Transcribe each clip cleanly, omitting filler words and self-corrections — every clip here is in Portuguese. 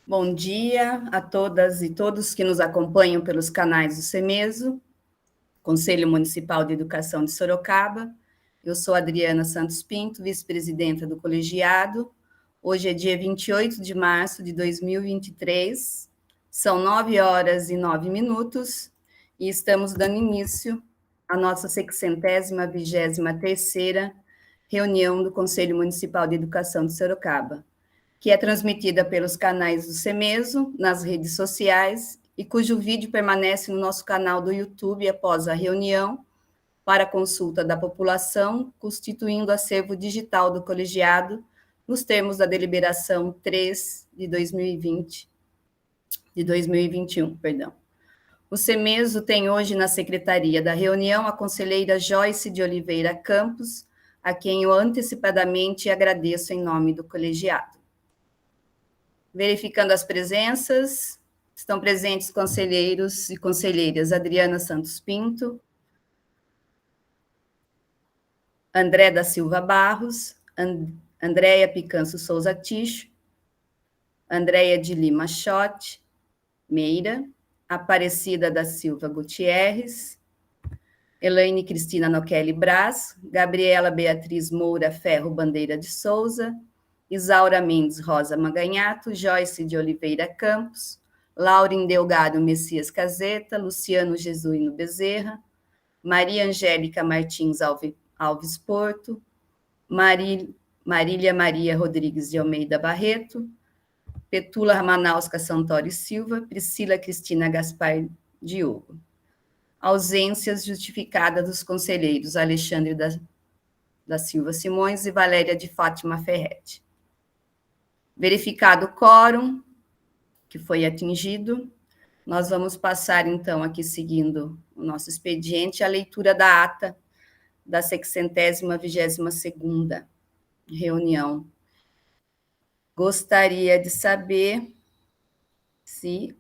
Bom dia a todas e todos que nos acompanham pelos canais do CEMESO, Conselho Municipal de Educação de Sorocaba. Eu sou Adriana Santos Pinto, vice-presidenta do colegiado. Hoje é dia 28 de março de 2023, são 9h09 e estamos dando início à nossa 623ª reunião do Conselho Municipal de Educação de Sorocaba, que é transmitida pelos canais do CEMESO, nas redes sociais, e cujo vídeo permanece no nosso canal do YouTube após a reunião, para consulta da população, constituindo acervo digital do colegiado, nos termos da deliberação 3 de 2021. O CEMESO tem hoje na secretaria da reunião a conselheira Joyce de Oliveira Campos, a quem eu antecipadamente agradeço em nome do colegiado. Verificando as presenças, estão presentes conselheiros e conselheiras Adriana Santos Pinto, André da Silva Barros, Andréia Picanço Souza Ticho, Andréia de Lima Schotti Meira, Aparecida da Silva Gutierrez, Elaine Cristina Noquelli Braz, Gabriela Beatriz Moura Ferro Bandeira de Souza, Isaura Mendes Rosa Maganhato, Joyce de Oliveira Campos, Lauren Delgado Messias Caseta, Luciano Jesuíno Bezerra, Maria Angélica Martins Alves Porto, Marília Maria Rodrigues de Almeida Barreto, Petula Ramanausca Santoro Silva, Priscila Cristina Gaspar Diogo. Ausências justificadas dos conselheiros Alexandre da Silva Simões e Valéria de Fátima Ferretti. Verificado o quórum, que foi atingido, nós vamos passar, então, aqui seguindo o nosso expediente, a leitura da ata da 622ª reunião. Gostaria de saber se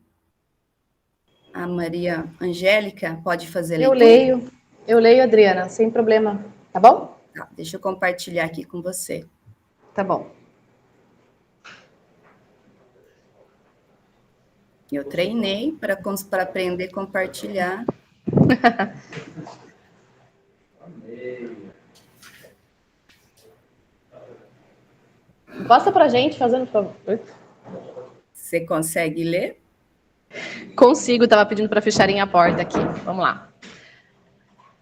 a Maria Angélica pode fazer a leitura. Eu leio, Adriana, sem problema, tá bom? Tá, deixa eu compartilhar aqui com você. Tá bom. Eu treinei para aprender a compartilhar. Posta para a gente, fazendo favor. Você consegue ler? Consigo, estava pedindo para fecharem a porta aqui. Vamos lá.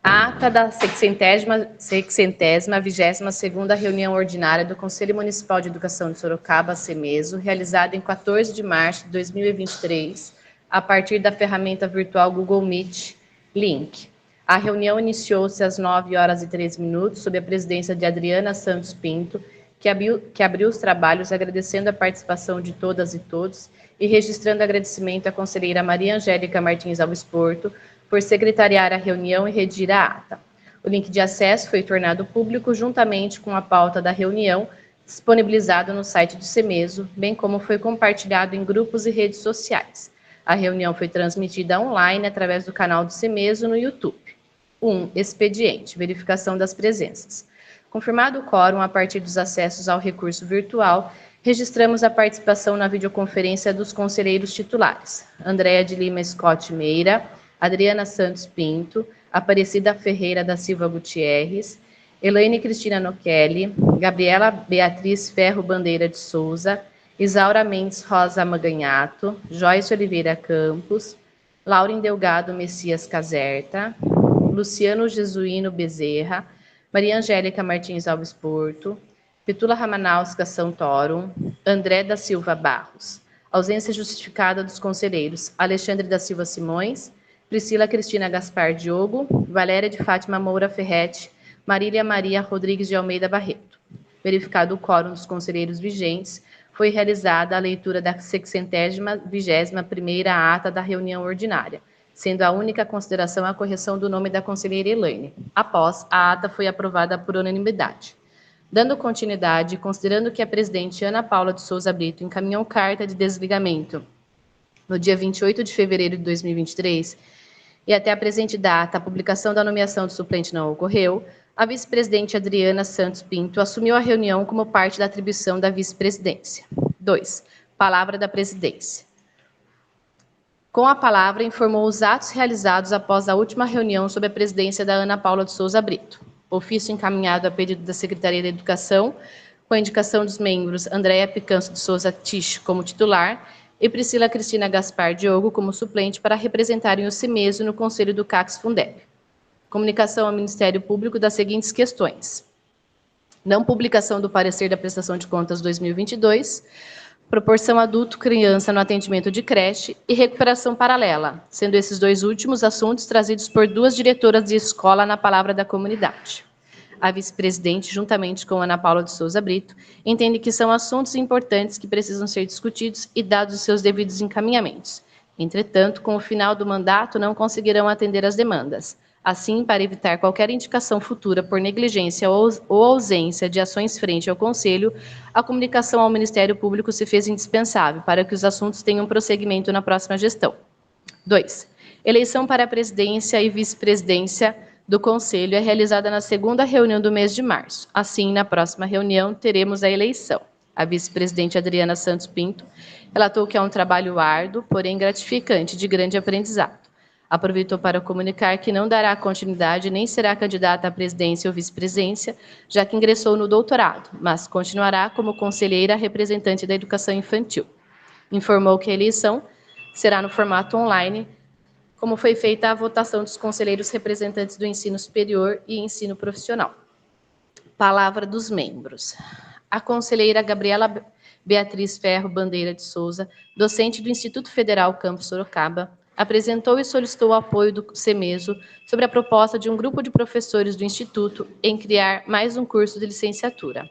Ata da 622ª reunião ordinária do Conselho Municipal de Educação de Sorocaba, CEMESO, realizada em 14 de março de 2023, a partir da ferramenta virtual Google Meet Link. A reunião iniciou-se às 9h03, sob a presidência de Adriana Santos Pinto, que abriu os trabalhos agradecendo a participação de todas e todos e registrando agradecimento à conselheira Maria Angélica Martins Alves Porto, por secretariar a reunião e redigir a ata. O link de acesso foi tornado público juntamente com a pauta da reunião, disponibilizado no site do CEMESO, bem como foi compartilhado em grupos e redes sociais. A reunião foi transmitida online através do canal do CEMESO no YouTube. 1. Expediente. Verificação das presenças. Confirmado o quórum a partir dos acessos ao recurso virtual, registramos a participação na videoconferência dos conselheiros titulares. Andréia de Lima Scott Meira, Adriana Santos Pinto, Aparecida Ferreira da Silva Gutierrez, Elaine Cristina Noquelli, Gabriela Beatriz Ferro Bandeira de Souza, Isaura Mendes Rosa Maganhato, Joyce Oliveira Campos, Lauren Delgado Messias Caserta, Luciano Jesuíno Bezerra, Maria Angélica Martins Alves Porto, Petula Ramanausca Santoro, André da Silva Barros. Ausência justificada dos conselheiros Alexandre da Silva Simões, Priscila Cristina Gaspar Diogo, Valéria de Fátima Moura Ferretti, Marília Maria Rodrigues de Almeida Barreto. Verificado o quórum dos conselheiros vigentes, foi realizada a leitura da 621ª ata da reunião ordinária, sendo a única consideração a correção do nome da conselheira Elaine. Após, a ata foi aprovada por unanimidade. Dando continuidade, considerando que a presidente Ana Paula de Souza Brito encaminhou carta de desligamento no dia 28 de fevereiro de 2023, e até a presente data a publicação da nomeação do suplente não ocorreu, a vice-presidente Adriana Santos Pinto assumiu a reunião como parte da atribuição da vice-presidência. 2. Palavra da presidência. Com a palavra, informou os atos realizados após a última reunião sob a presidência da Ana Paula de Souza Brito. Ofício encaminhado a pedido da Secretaria da Educação, com a indicação dos membros Andréia Picanço de Souza Tisch como titular e Priscila Cristina Gaspar Diogo como suplente para representarem o CEMESO no Conselho do CACS-Fundeb. Comunicação ao Ministério Público das seguintes questões: não publicação do parecer da prestação de contas 2022, proporção adulto-criança no atendimento de creche e recuperação paralela, sendo esses dois últimos assuntos trazidos por duas diretoras de escola na palavra da comunidade. A vice-presidente, juntamente com Ana Paula de Souza Brito, entende que são assuntos importantes que precisam ser discutidos e dados os seus devidos encaminhamentos. Entretanto, com o final do mandato, não conseguirão atender às demandas. Assim, para evitar qualquer indicação futura por negligência ou ausência de ações frente ao Conselho, a comunicação ao Ministério Público se fez indispensável para que os assuntos tenham prosseguimento na próxima gestão. 2. Eleição para a presidência e vice-presidência do Conselho é realizada na segunda reunião do mês de março. Assim, na próxima reunião, teremos a eleição. A vice-presidente Adriana Santos Pinto relatou que é um trabalho árduo, porém gratificante, de grande aprendizado. Aproveitou para comunicar que não dará continuidade nem será candidata à presidência ou vice-presidência, já que ingressou no doutorado, mas continuará como conselheira representante da educação infantil. Informou que a eleição será no formato online, como foi feita a votação dos conselheiros representantes do ensino superior e ensino profissional. Palavra dos membros. A conselheira Gabriela Beatriz Ferro Bandeira de Souza, docente do Instituto Federal Campus Sorocaba, apresentou e solicitou o apoio do CEMESO sobre a proposta de um grupo de professores do Instituto em criar mais um curso de licenciatura.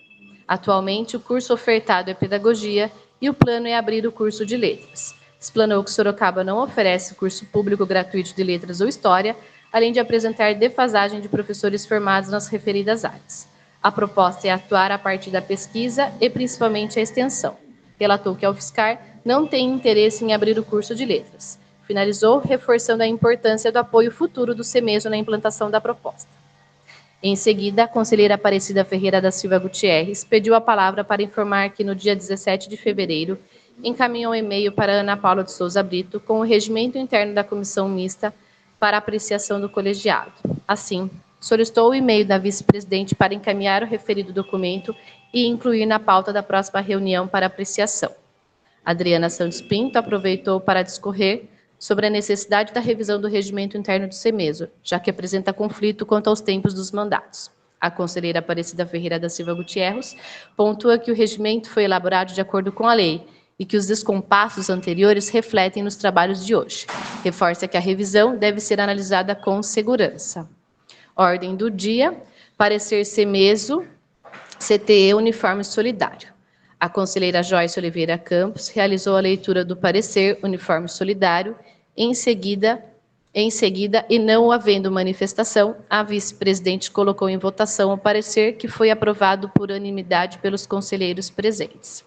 Atualmente, o curso ofertado é Pedagogia e o plano é abrir o curso de Letras. Explanou que Sorocaba não oferece curso público gratuito de Letras ou História, além de apresentar defasagem de professores formados nas referidas áreas. A proposta é atuar a partir da pesquisa e principalmente a extensão. Relatou que a UFSCar não tem interesse em abrir o curso de Letras. Finalizou reforçando a importância do apoio futuro do CEMESO na implantação da proposta. Em seguida, a conselheira Aparecida Ferreira da Silva Gutierrez pediu a palavra para informar que no dia 17 de fevereiro encaminhou um e-mail para Ana Paula de Souza Brito com o regimento interno da comissão mista para apreciação do colegiado. Assim, solicitou o e-mail da vice-presidente para encaminhar o referido documento e incluir na pauta da próxima reunião para apreciação. Adriana Santos Pinto aproveitou para discorrer sobre a necessidade da revisão do regimento interno do CEMESO, já que apresenta conflito quanto aos tempos dos mandatos. A conselheira Aparecida Ferreira da Silva Gutierrez pontua que o regimento foi elaborado de acordo com a lei e que os descompassos anteriores refletem nos trabalhos de hoje. Reforça que a revisão deve ser analisada com segurança. Ordem do dia, parecer CEMESO, CTE Uniforme Solidário. A conselheira Joyce Oliveira Campos realizou a leitura do parecer Uniforme Solidário. Em seguida, e não havendo manifestação, a vice-presidente colocou em votação o parecer que foi aprovado por unanimidade pelos conselheiros presentes.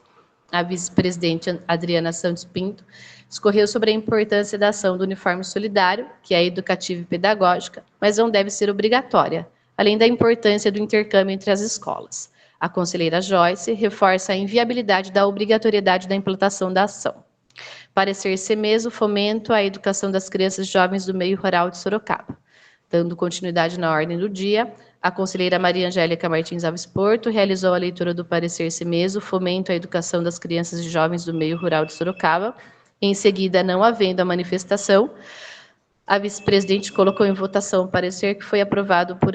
A vice-presidente Adriana Santos Pinto discorreu sobre a importância da ação do uniforme solidário, que é educativa e pedagógica, mas não deve ser obrigatória, além da importância do intercâmbio entre as escolas. A conselheira Joyce reforça a inviabilidade da obrigatoriedade da implantação da ação. Parecer CEMESO, fomento à educação das crianças e jovens do meio rural de Sorocaba. Dando continuidade na ordem do dia, a conselheira Maria Angélica Martins Alves Porto realizou a leitura do parecer CEMESO, fomento à educação das crianças e jovens do meio rural de Sorocaba. Em seguida, não havendo a manifestação, a vice-presidente colocou em votação o parecer que foi aprovado por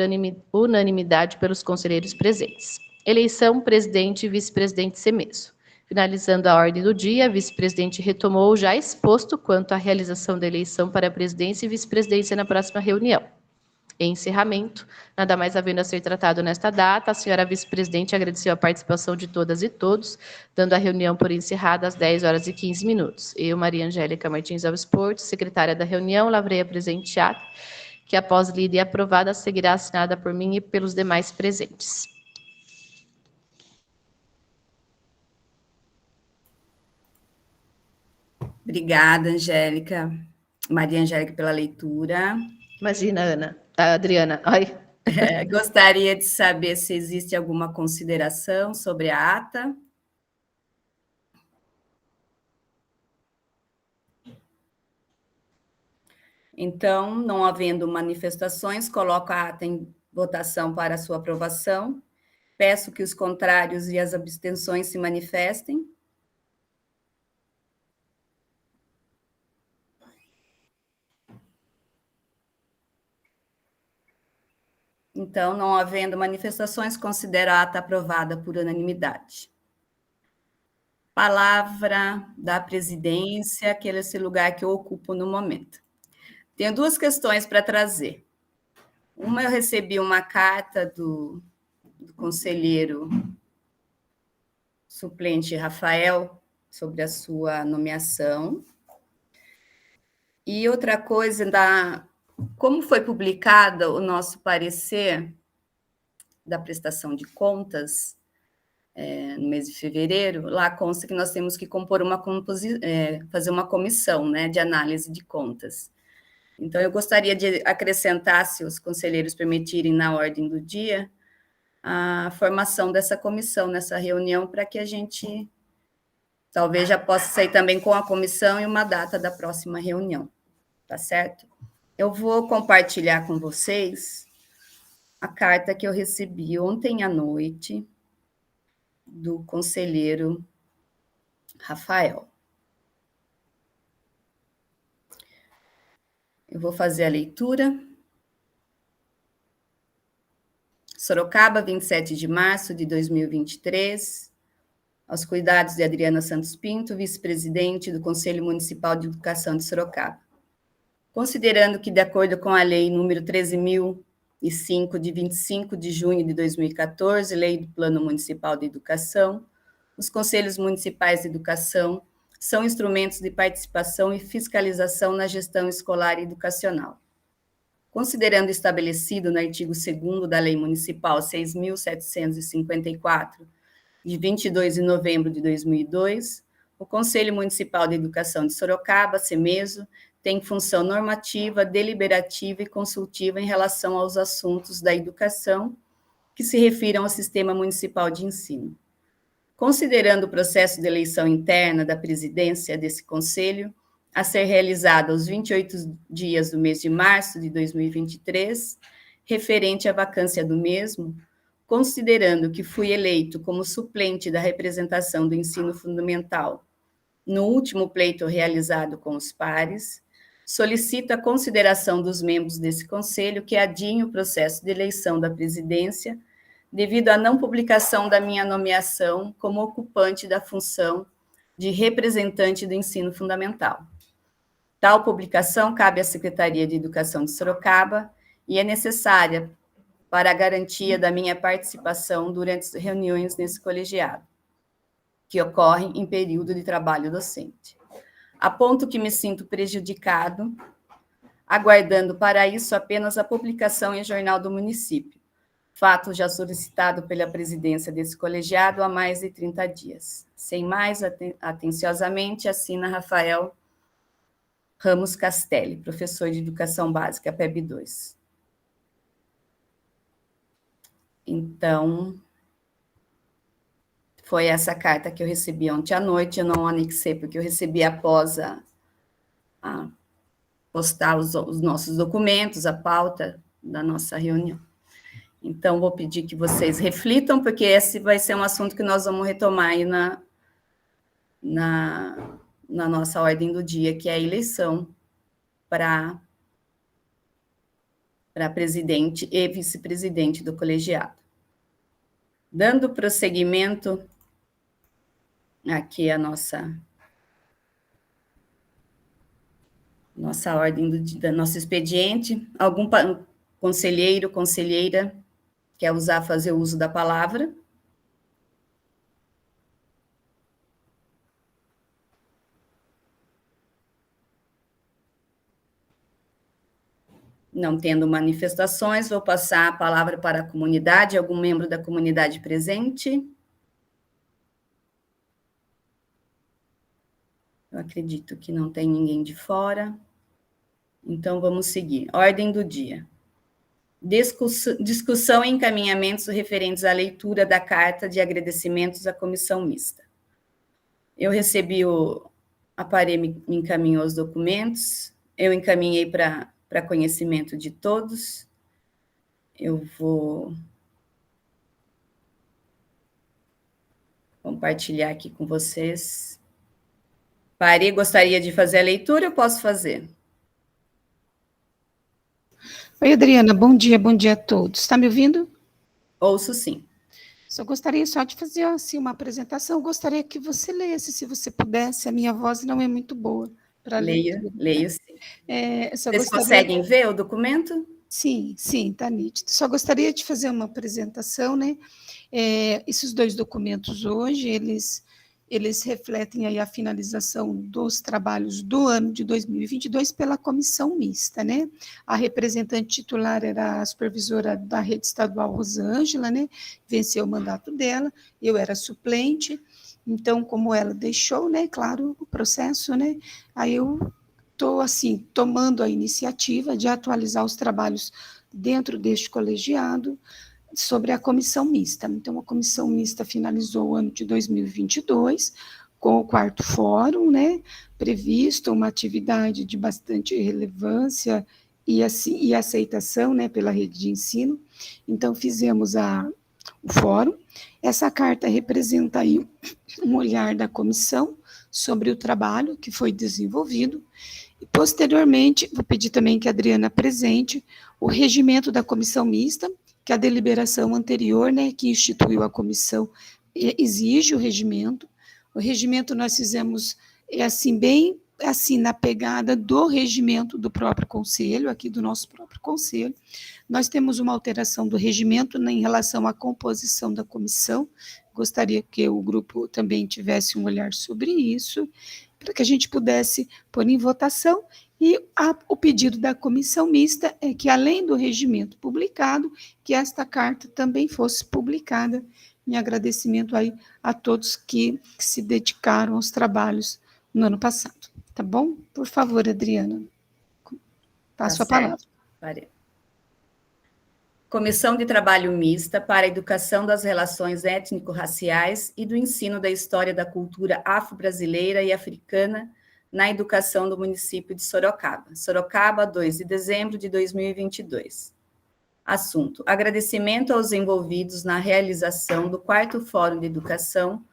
unanimidade pelos conselheiros presentes. Eleição, presidente e vice-presidente CEMESO. Finalizando a ordem do dia, a vice-presidente retomou o já exposto quanto à realização da eleição para a presidência e vice-presidência na próxima reunião. Em encerramento, nada mais havendo a ser tratado nesta data, a senhora vice-presidente agradeceu a participação de todas e todos, dando a reunião por encerrada às 10h15. Eu, Maria Angélica Martins Alves Porto, secretária da reunião, lavrei a presente ata, que após lida e aprovada, seguirá assinada por mim e pelos demais presentes. Obrigada, Angélica. Maria Angélica, pela leitura. Imagina, Ana. Adriana. Ai. Gostaria de saber se existe alguma consideração sobre a ata. Então, não havendo manifestações, coloco a ata em votação para a sua aprovação. Peço que os contrários e as abstenções se manifestem. Então, não havendo manifestações, considero a ata aprovada por unanimidade. Palavra da presidência, que é esse lugar que eu ocupo no momento. Tenho duas questões para trazer. Uma, eu recebi uma carta do conselheiro suplente Rafael sobre a sua nomeação. E outra coisa, como foi publicado o nosso parecer da prestação de contas no mês de fevereiro, lá consta que nós temos que compor fazer uma comissão, né, de análise de contas. Então, eu gostaria de acrescentar, se os conselheiros permitirem, na ordem do dia, a formação dessa comissão nessa reunião, para que a gente talvez já possa sair também com a comissão e uma data da próxima reunião, tá certo? Eu vou compartilhar com vocês a carta que eu recebi ontem à noite do conselheiro Rafael. Eu vou fazer a leitura. Sorocaba, 27 de março de 2023, aos cuidados de Adriana Santos Pinto, vice-presidente do Conselho Municipal de Educação de Sorocaba. Considerando que, de acordo com a Lei número 13.005, de 25 de junho de 2014, Lei do Plano Municipal de Educação, os Conselhos Municipais de Educação são instrumentos de participação e fiscalização na gestão escolar e educacional. Considerando estabelecido no artigo 2º da Lei Municipal 6.754, de 22 de novembro de 2002, o Conselho Municipal de Educação de Sorocaba, CEMESO, tem função normativa, deliberativa e consultiva em relação aos assuntos da educação que se refiram ao Sistema Municipal de Ensino. Considerando o processo de eleição interna da presidência desse Conselho, a ser realizada aos 28 dias do mês de março de 2023, referente à vacância do mesmo, considerando que fui eleito como suplente da representação do ensino fundamental no último pleito realizado com os pares, solicito a consideração dos membros desse conselho que adiem o processo de eleição da presidência devido à não publicação da minha nomeação como ocupante da função de representante do ensino fundamental. Tal publicação cabe à Secretaria de Educação de Sorocaba e é necessária para a garantia da minha participação durante as reuniões nesse colegiado, que ocorrem em período de trabalho docente. Aponto que me sinto prejudicado, aguardando para isso apenas a publicação em Jornal do Município, fato já solicitado pela presidência desse colegiado há mais de 30 dias. Sem mais, atenciosamente, assina Rafael Ramos Castelli, professor de Educação Básica, PEB 2. Então, foi essa carta que eu recebi ontem à noite, eu não anexei, porque eu recebi após a postar os nossos documentos, a pauta da nossa reunião. Então, vou pedir que vocês reflitam, porque esse vai ser um assunto que nós vamos retomar aí na nossa ordem do dia, que é a eleição para presidente e vice-presidente do colegiado. Dando prosseguimento aqui a nossa ordem do nosso expediente, algum conselheiro, conselheira quer fazer uso da palavra? Não tendo manifestações, vou passar a palavra para a comunidade. Algum membro da comunidade presente? Eu acredito que não tem ninguém de fora. Então, vamos seguir. Ordem do dia. Discussão e encaminhamentos referentes à leitura da carta de agradecimentos à comissão mista. Eu recebi a Parê me encaminhou os documentos, eu encaminhei para conhecimento de todos. Eu vou compartilhar aqui com vocês. Pari, gostaria de fazer a leitura? Eu posso fazer. Oi, Adriana, bom dia a todos. Está me ouvindo? Ouço sim. Só gostaria de fazer assim, uma apresentação. Gostaria que você lesse, se você pudesse. A minha voz não é muito boa para ler. Leio sim. Vocês conseguem ver o documento? Sim, está nítido. Só gostaria de fazer uma apresentação, né? Esses 2 documentos hoje, eles refletem aí a finalização dos trabalhos do ano de 2022 pela comissão mista, né? A representante titular era a supervisora da rede estadual Rosângela, né? Venceu o mandato dela, eu era suplente, então, como ela deixou, né? Claro, o processo, né? Aí eu estou, assim, tomando a iniciativa de atualizar os trabalhos dentro deste colegiado sobre a comissão mista. Então, a comissão mista finalizou o ano de 2022 com o 4º fórum, né, previsto uma atividade de bastante relevância e aceitação, né, pela rede de ensino. Então, fizemos o fórum. Essa carta representa aí um olhar da comissão sobre o trabalho que foi desenvolvido. E, posteriormente, vou pedir também que a Adriana apresente o regimento da comissão mista, que a deliberação anterior, né, que instituiu a comissão, exige o regimento. O regimento nós fizemos, assim, bem assim, na pegada do regimento do próprio conselho, aqui do nosso próprio conselho. Nós temos uma alteração do regimento em relação à composição da comissão. Gostaria que o grupo também tivesse um olhar sobre isso, para que a gente pudesse pôr em votação, e o pedido da comissão mista é que, além do regimento publicado, que esta carta também fosse publicada, em agradecimento aí a todos que se dedicaram aos trabalhos no ano passado. Tá bom? Por favor, Adriana, passo a palavra. Comissão de Trabalho Mista para a Educação das Relações Étnico-Raciais e do Ensino da História da Cultura Afro-Brasileira e Africana na Educação do município de Sorocaba. Sorocaba, 2 de dezembro de 2022. Assunto: agradecimento aos envolvidos na realização do 4º Fórum de Educação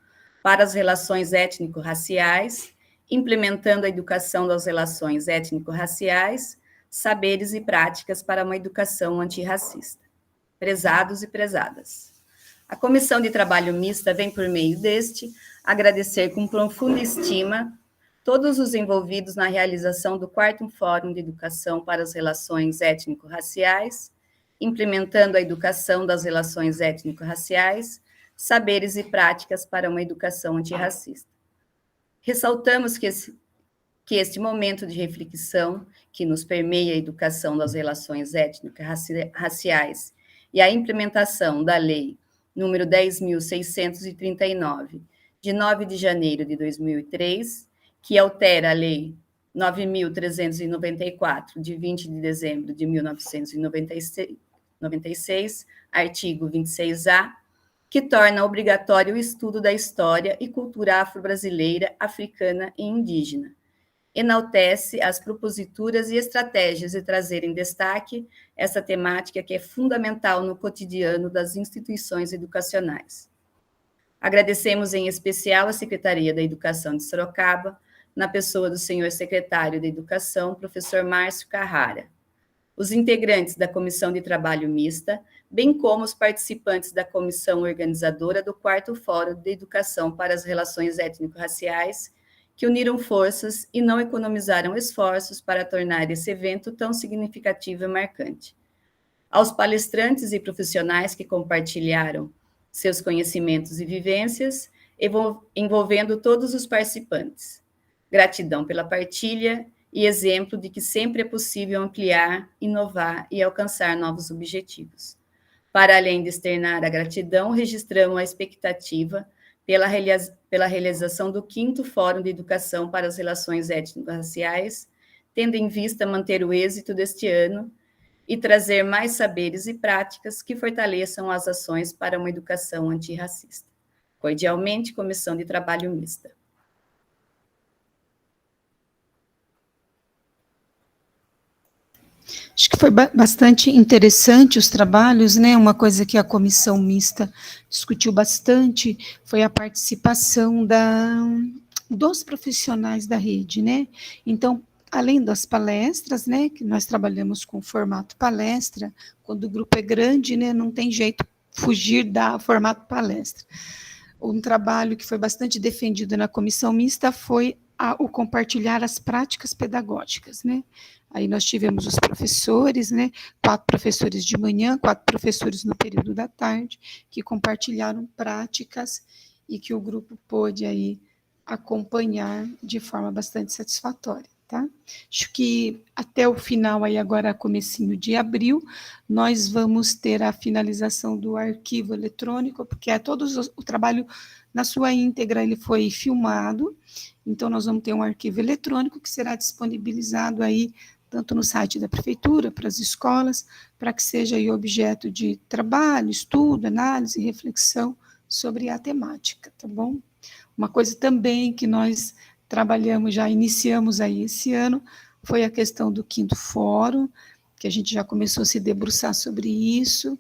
para as Relações Étnico-Raciais, implementando a educação das relações étnico-raciais, saberes e práticas para uma educação antirracista. Prezados e prezadas, a Comissão de Trabalho Mista vem, por meio deste, agradecer com profunda estima todos os envolvidos na realização do 4º Fórum de Educação para as Relações Étnico-Raciais, implementando a educação das relações étnico-raciais, saberes e práticas para uma educação antirracista. Ressaltamos que este momento de reflexão, que nos permeia a educação das relações étnico-raciais e a implementação da Lei número 10.639, de 9 de janeiro de 2003, que altera a Lei 9.394, de 20 de dezembro de 1996, artigo 26A, que torna obrigatório o estudo da história e cultura afro-brasileira, africana e indígena. Enaltece as proposituras e estratégias de trazer em destaque essa temática que é fundamental no cotidiano das instituições educacionais. Agradecemos em especial a Secretaria da Educação de Sorocaba, na pessoa do senhor secretário da Educação, professor Márcio Carrara, os integrantes da Comissão de Trabalho Mista, bem como os participantes da comissão organizadora do 4º Fórum de Educação para as Relações Étnico-Raciais, que uniram forças e não economizaram esforços para tornar esse evento tão significativo e marcante. Aos palestrantes e profissionais que compartilharam seus conhecimentos e vivências, envolvendo todos os participantes. Gratidão pela partilha e exemplo de que sempre é possível ampliar, inovar e alcançar novos objetivos. Para além de externar a gratidão, registramos a expectativa pela realização do 5º Fórum de Educação para as Relações Étnico-Raciais, tendo em vista manter o êxito deste ano e trazer mais saberes e práticas que fortaleçam as ações para uma educação antirracista. Cordialmente, Comissão de Trabalho Mista. Acho que foi bastante interessante os trabalhos, né? Uma coisa que a comissão mista discutiu bastante foi a participação dos profissionais da rede, né? Então, além das palestras, né? Que nós trabalhamos com formato palestra, quando o grupo é grande, né? Não tem jeito fugir da formato palestra. Um trabalho que foi bastante defendido na comissão mista foi o compartilhar as práticas pedagógicas, né? Aí nós tivemos os professores, né? 4 professores de manhã, 4 professores no período da tarde, que compartilharam práticas e que o grupo pôde aí acompanhar de forma bastante satisfatória, tá? Acho que até o final, aí agora comecinho de abril, nós vamos ter a finalização do arquivo eletrônico, porque o trabalho na sua íntegra ele foi filmado, então nós vamos ter um arquivo eletrônico que será disponibilizado aí tanto no site da prefeitura, para as escolas, para que seja aí objeto de trabalho, estudo, análise e reflexão sobre a temática, tá bom? Uma coisa também que nós trabalhamos, já iniciamos aí esse ano, foi a questão do 5º Fórum, que a gente já começou a se debruçar sobre isso,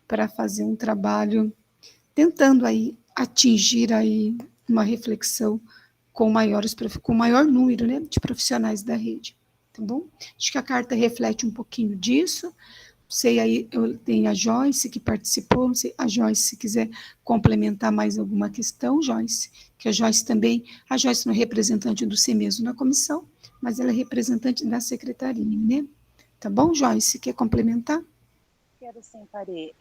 para fazer um trabalho tentando aí atingir aí uma reflexão com maior número, né, de profissionais da rede, tá bom? Acho que a carta reflete um pouquinho disso. Sei aí, eu tenho a Joyce que participou, não sei, a Joyce, se quiser complementar mais alguma questão, Joyce, que a Joyce não é representante do CEMESO na comissão, mas ela é representante da secretaria, né? Tá bom, Joyce? Quer complementar? Quero sim, Pari.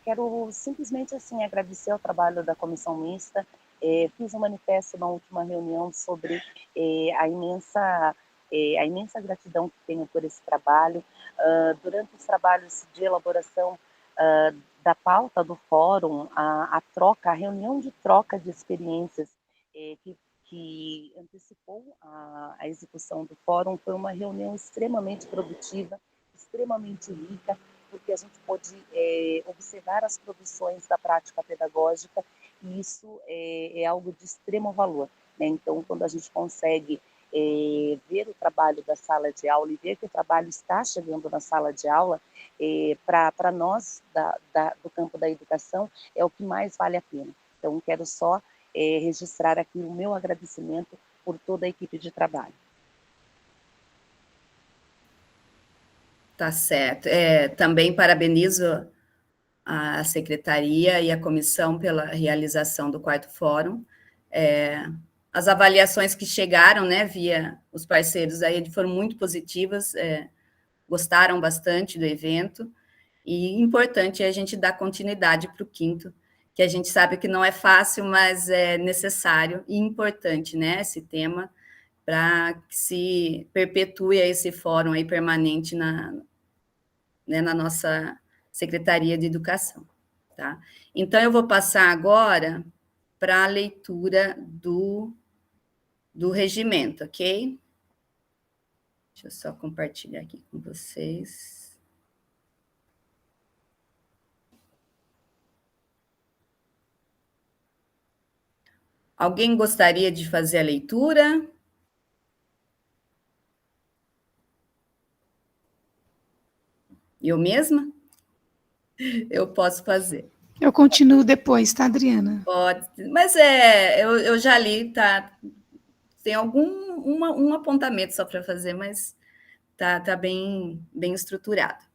Quero simplesmente assim agradecer ao trabalho da comissão mista. Fiz um manifesto na última reunião sobre a imensa gratidão que tenho por esse trabalho. Durante os trabalhos de elaboração da pauta do fórum, a reunião de troca de experiências que antecipou a execução do fórum foi uma reunião extremamente produtiva, extremamente rica, porque a gente pôde observar as produções da prática pedagógica, e isso é algo de extremo valor, né? Então, quando a gente consegue ver o trabalho da sala de aula e ver que o trabalho está chegando na sala de aula, para nós do campo da educação, é o que mais vale a pena. Então, quero só registrar aqui o meu agradecimento por toda a equipe de trabalho. Tá certo. Também parabenizo a secretaria e a comissão pela realização do 4º Fórum. As avaliações que chegaram, né, via os parceiros aí foram muito positivas, gostaram bastante do evento, e importante é a gente dar continuidade para o 5º, que a gente sabe que não é fácil, mas é necessário e importante, né, esse tema, para que se perpetue esse fórum aí permanente na nossa Secretaria de Educação, tá? Então, eu vou passar agora para a leitura do regimento, ok? Deixa eu só compartilhar aqui com vocês. Alguém gostaria de fazer a leitura? Eu mesma? Eu posso fazer. Eu continuo depois, tá, Adriana? Pode, mas eu já li, tá? Tem um apontamento só para fazer, mas tá bem estruturado.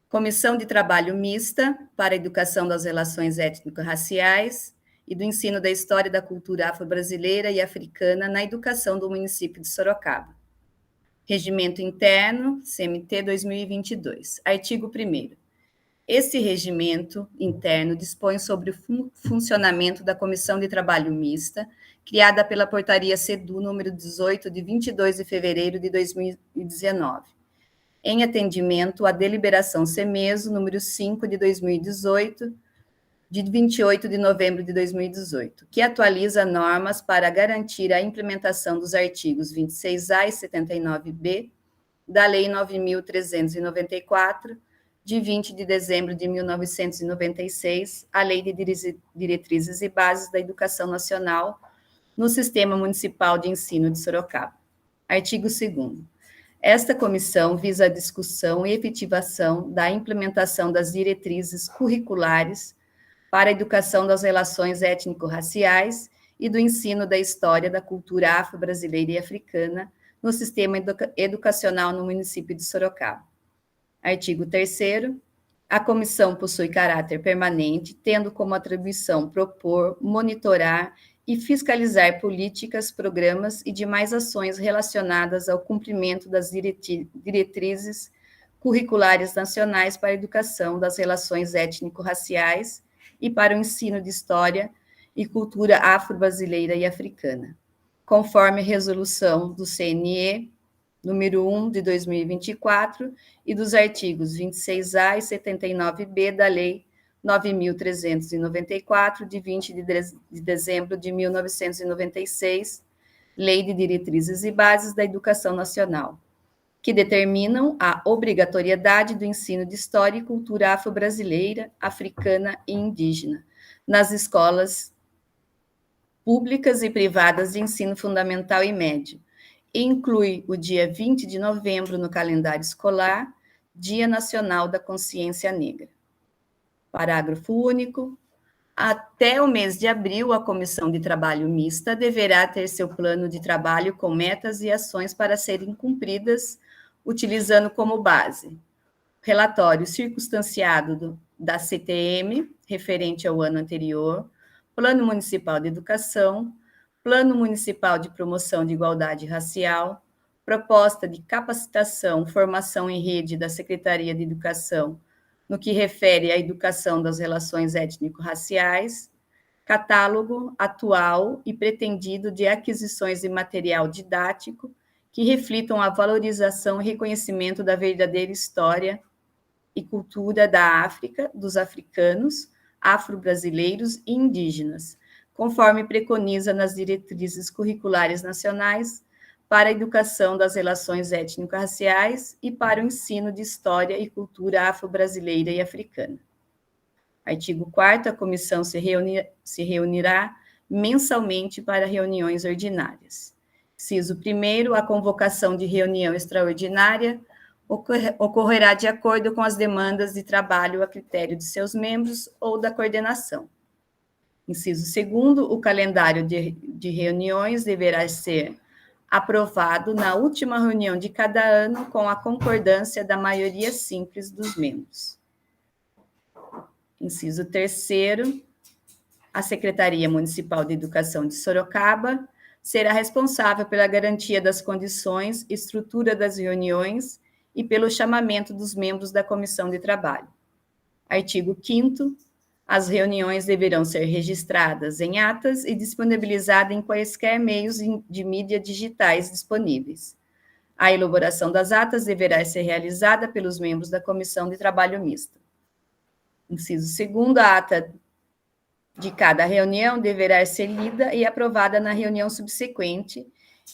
Comissão de Trabalho Mista para a Educação das Relações Étnico-Raciais e do Ensino da História e da Cultura Afro-Brasileira e Africana na Educação do município de Sorocaba. Regimento Interno, CMT 2022. Artigo 1º. Esse regimento interno dispõe sobre o funcionamento da Comissão de Trabalho Mista, criada pela Portaria CEDU número 18, de 22 de fevereiro de 2019, em atendimento à deliberação CEMESO número 5 de 2018, de 28 de novembro de 2018, que atualiza normas para garantir a implementação dos artigos 26A e 79B da Lei 9.394, de 20 de dezembro de 1996, a Lei de Diretrizes e Bases da Educação Nacional no Sistema Municipal de Ensino de Sorocaba. Artigo 2º. Esta comissão visa a discussão e efetivação da implementação das diretrizes curriculares para a educação das relações étnico-raciais e do ensino da história da cultura afro-brasileira e africana no sistema educacional no município de Sorocaba. Artigo 3º. A comissão possui caráter permanente, tendo como atribuição propor, monitorar e fiscalizar políticas, programas e demais ações relacionadas ao cumprimento das diretrizes curriculares nacionais para a educação das relações étnico-raciais e para o ensino de história e cultura afro-brasileira e africana, conforme a resolução do CNE, número 1 de 2024, e dos artigos 26A e 79B da Lei 9.394, de 20 de dezembro de 1996, Lei de Diretrizes e Bases da Educação Nacional, que determinam a obrigatoriedade do ensino de história e cultura afro-brasileira, africana e indígena nas escolas públicas e privadas de ensino fundamental e médio, e inclui o dia 20 de novembro no calendário escolar, Dia Nacional da Consciência Negra. Parágrafo único. Até o mês de abril, a Comissão de Trabalho Mista deverá ter seu plano de trabalho com metas e ações para serem cumpridas, utilizando como base relatório circunstanciado da CTM, referente ao ano anterior, Plano Municipal de Educação, Plano Municipal de Promoção de Igualdade Racial, proposta de capacitação, formação em rede da Secretaria de Educação, no que refere à educação das relações étnico-raciais, catálogo atual e pretendido de aquisições de material didático que reflitam a valorização e reconhecimento da verdadeira história e cultura da África, dos africanos, afro-brasileiros e indígenas, conforme preconiza nas diretrizes curriculares nacionais para a educação das relações étnico-raciais e para o ensino de história e cultura afro-brasileira e africana. Artigo 4º, a comissão se reunirá mensalmente para reuniões ordinárias. Inciso 1º, a convocação de reunião extraordinária ocorrerá de acordo com as demandas de trabalho a critério de seus membros ou da coordenação. Inciso 2º, o calendário de reuniões deverá ser aprovado na última reunião de cada ano com a concordância da maioria simples dos membros. Inciso 3º, a Secretaria Municipal de Educação de Sorocaba será responsável pela garantia das condições, estrutura das reuniões e pelo chamamento dos membros da Comissão de Trabalho. Artigo 5º, as reuniões deverão ser registradas em atas e disponibilizadas em quaisquer meios de mídia digitais disponíveis. A elaboração das atas deverá ser realizada pelos membros da Comissão de Trabalho Mista. Inciso 2º, a ata de cada reunião deverá ser lida e aprovada na reunião subsequente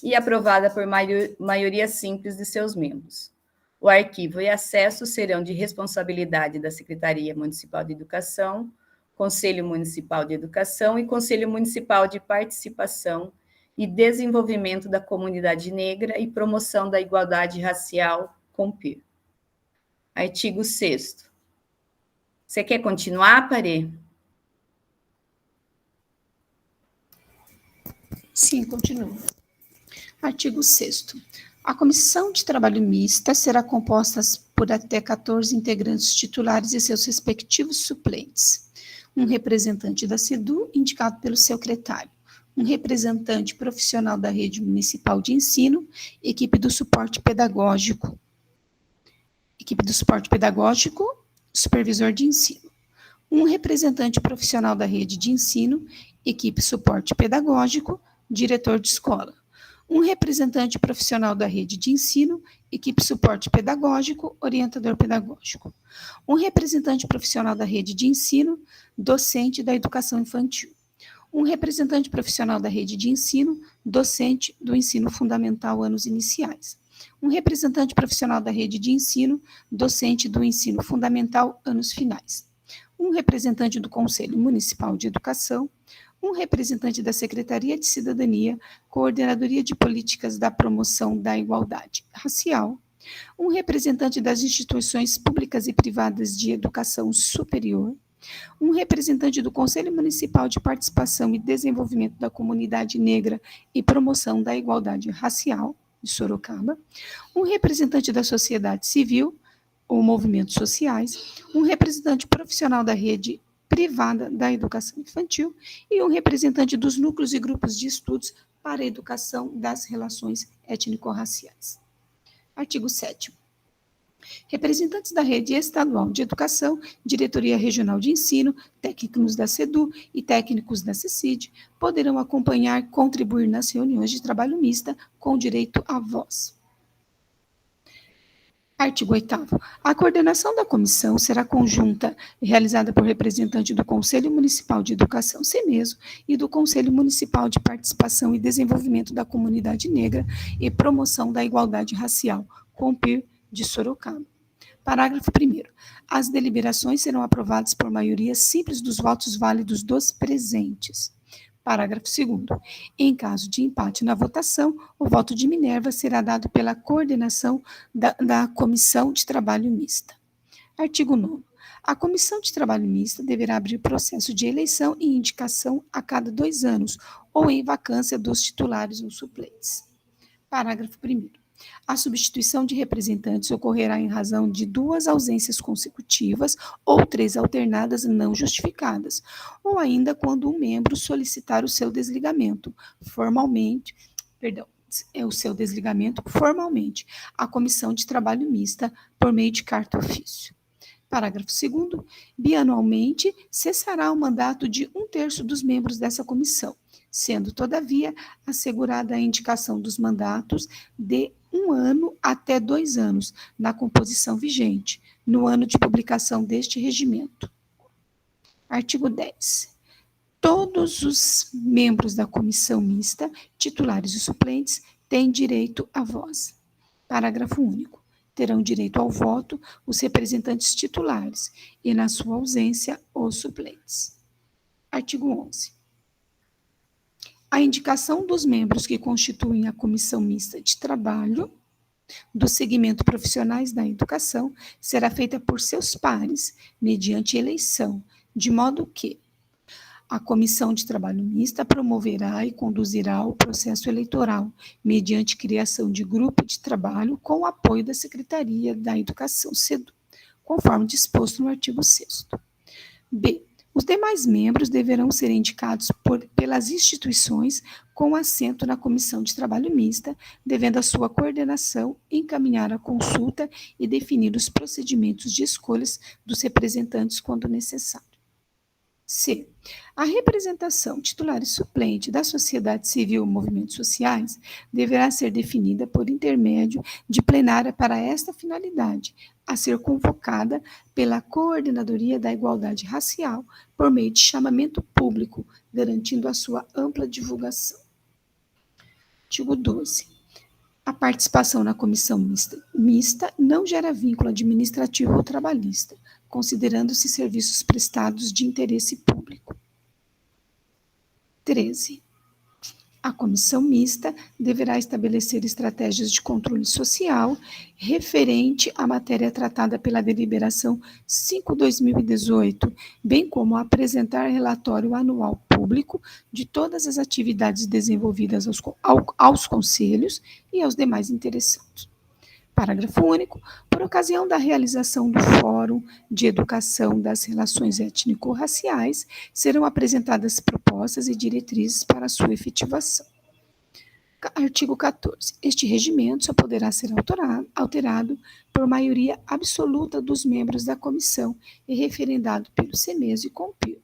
e aprovada por maioria simples de seus membros. O arquivo e acesso serão de responsabilidade da Secretaria Municipal de Educação, Conselho Municipal de Educação e Conselho Municipal de Participação e Desenvolvimento da Comunidade Negra e Promoção da Igualdade Racial, COMPIR. Artigo 6º. Você quer continuar, Parê? Sim, continuo. Artigo 6º. A Comissão de Trabalho Mista será composta por até 14 integrantes titulares e seus respectivos suplentes. Um representante da SEDU, indicado pelo secretário. Um representante profissional da Rede Municipal de Ensino, equipe do suporte pedagógico. Supervisor de ensino. Um representante profissional da rede de ensino, equipe suporte pedagógico, diretor de escola. Um representante profissional da rede de ensino, equipe suporte pedagógico, orientador pedagógico. Um representante profissional da rede de ensino, docente da educação infantil. Um representante profissional da rede de ensino, docente do ensino fundamental anos iniciais. Um representante profissional da rede de ensino, docente do ensino fundamental anos finais. Um representante do Conselho Municipal de Educação, um representante da Secretaria de Cidadania, Coordenadoria de Políticas da Promoção da Igualdade Racial, um representante das instituições públicas e privadas de educação superior, um representante do Conselho Municipal de Participação e Desenvolvimento da Comunidade Negra e Promoção da Igualdade Racial, de Sorocaba, um representante da sociedade civil ou movimentos sociais, um representante profissional da rede privada da educação infantil e um representante dos núcleos e grupos de estudos para a educação das relações étnico-raciais. Artigo 7º. Representantes da Rede Estadual de Educação, Diretoria Regional de Ensino, técnicos da SEDU e técnicos da CECID poderão acompanhar e contribuir nas reuniões de trabalho mista com direito à voz. Artigo 8º. A coordenação da comissão será conjunta, realizada por representante do Conselho Municipal de Educação, CEMESO, e do Conselho Municipal de Participação e Desenvolvimento da Comunidade Negra e Promoção da Igualdade Racial, COMPIR, de Sorocaba. Parágrafo 1º. As deliberações serão aprovadas por maioria simples dos votos válidos dos presentes. Parágrafo 2º. Em caso de empate na votação, o voto de Minerva será dado pela coordenação da Comissão de Trabalho Mista. Artigo 9º. A Comissão de Trabalho Mista deverá abrir processo de eleição e indicação a cada 2 anos, ou em vacância dos titulares ou suplentes. Parágrafo 1º. A substituição de representantes ocorrerá em razão de 2 ausências consecutivas ou 3 alternadas não justificadas, ou ainda quando um membro solicitar o seu desligamento formalmente, à Comissão de Trabalho Mista por meio de carta-ofício. Parágrafo 2º. Bianualmente, cessará o mandato de 1/3 dos membros dessa comissão, sendo, todavia, assegurada a indicação dos mandatos de 1 ano até 2 anos, na composição vigente, no ano de publicação deste regimento. Artigo 10. Todos os membros da comissão mista, titulares e suplentes, têm direito à voz. Parágrafo único. Terão direito ao voto os representantes titulares e, na sua ausência, os suplentes. Artigo 11. A indicação dos membros que constituem a comissão mista de trabalho do segmento profissionais da educação será feita por seus pares, mediante eleição, de modo que a comissão de trabalho mista promoverá e conduzirá o processo eleitoral, mediante criação de grupo de trabalho com o apoio da Secretaria da Educação, SEDU, conforme disposto no artigo 6º. B. Os demais membros deverão ser indicados pelas instituições com assento na comissão de trabalho mista, devendo a sua coordenação encaminhar a consulta e definir os procedimentos de escolhas dos representantes quando necessário. C. A representação titular e suplente da sociedade civil e movimentos sociais deverá ser definida por intermédio de plenária para esta finalidade, a ser convocada pela Coordenadoria da Igualdade Racial por meio de chamamento público, garantindo a sua ampla divulgação. Artigo 12. A participação na comissão mista não gera vínculo administrativo ou trabalhista, considerando-se serviços prestados de interesse público. 13. A comissão mista deverá estabelecer estratégias de controle social referente à matéria tratada pela deliberação 5/2018, bem como apresentar relatório anual público de todas as atividades desenvolvidas aos conselhos e aos demais interessados. Parágrafo único. Por ocasião da realização do Fórum de Educação das Relações Étnico-Raciais, serão apresentadas propostas e diretrizes para a sua efetivação. Artigo 14. Este regimento só poderá ser alterado por maioria absoluta dos membros da comissão e referendado pelo CEMESO e COMPIR,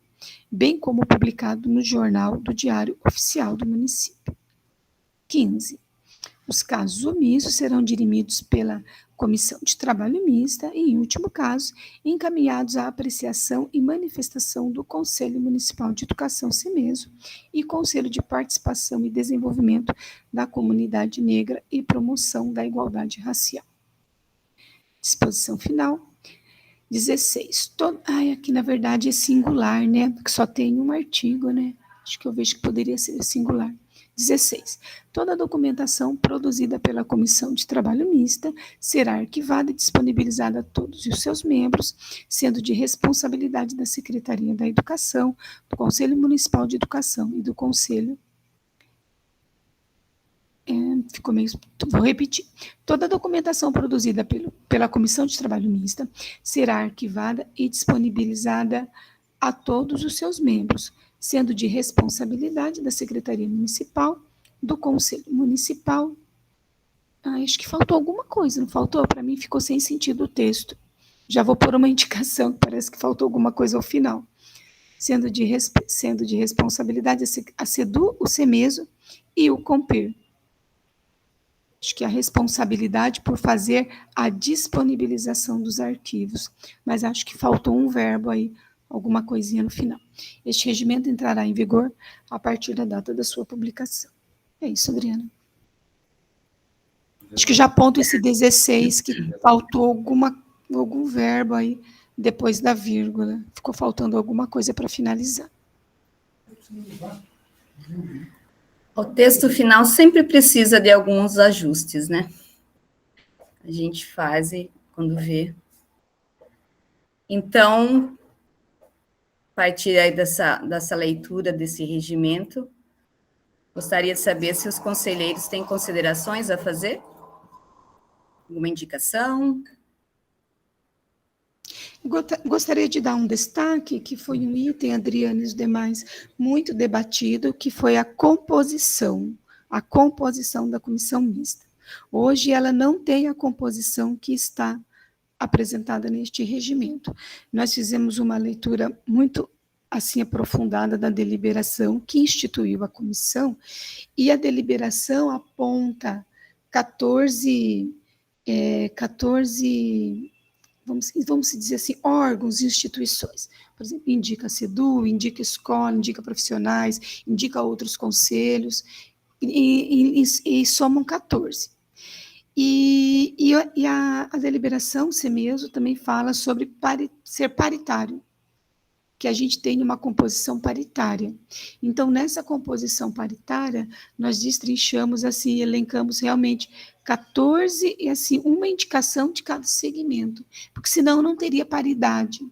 bem como publicado no Jornal do Diário Oficial do Município. 15. Os casos omissos serão dirimidos pela Comissão de Trabalho Mista e, em último caso, encaminhados à apreciação e manifestação do Conselho Municipal de Educação, CEMESO, e Conselho de Participação e Desenvolvimento da Comunidade Negra e Promoção da Igualdade Racial. Disposição final. 16. Aqui, na verdade, é singular, né? Porque só tem um artigo, né? Acho que eu vejo que poderia ser singular. 16. Toda a documentação produzida pela Comissão de Trabalho Mista será arquivada e disponibilizada a todos os seus membros, sendo de responsabilidade da Secretaria da Educação, do Conselho Municipal de Educação e do Conselho. Ficou meio. Vou repetir. Toda a documentação produzida pela Comissão de Trabalho Mista será arquivada e disponibilizada a todos os seus membros, sendo de responsabilidade da Secretaria Municipal, do Conselho Municipal. Acho que faltou alguma coisa, não faltou? Para mim ficou sem sentido o texto. Já vou pôr uma indicação, que parece que faltou alguma coisa ao final. Sendo de responsabilidade a SEDU, o CEMESO e o COMPER. Acho que a responsabilidade por fazer a disponibilização dos arquivos, mas acho que faltou um verbo aí, alguma coisinha no final. Este regimento entrará em vigor a partir da data da sua publicação. É isso, Adriana. Acho que já aponto esse 16, que faltou algum verbo aí depois da vírgula. Ficou faltando alguma coisa para finalizar. O texto final sempre precisa de alguns ajustes, né? A gente faz quando vê. Então, a partir aí dessa leitura desse regimento, gostaria de saber se os conselheiros têm considerações a fazer? Alguma indicação? Gostaria de dar um destaque, que foi um item, Adriana e os demais, muito debatido, que foi a composição da comissão mista. Hoje, ela não tem a composição que está apresentada neste regimento. Nós fizemos uma leitura muito assim aprofundada da deliberação que instituiu a comissão, e a deliberação aponta 14 vamos dizer assim, órgãos e instituições. Por exemplo, indica a SEDU, indica escola, indica profissionais, indica outros conselhos, e somam 14. E a deliberação, CEMESO, também fala sobre ser paritário, que a gente tem uma composição paritária. Então, nessa composição paritária, nós destrinchamos, assim, elencamos realmente 14, e assim, uma indicação de cada segmento, porque senão não teria paridade.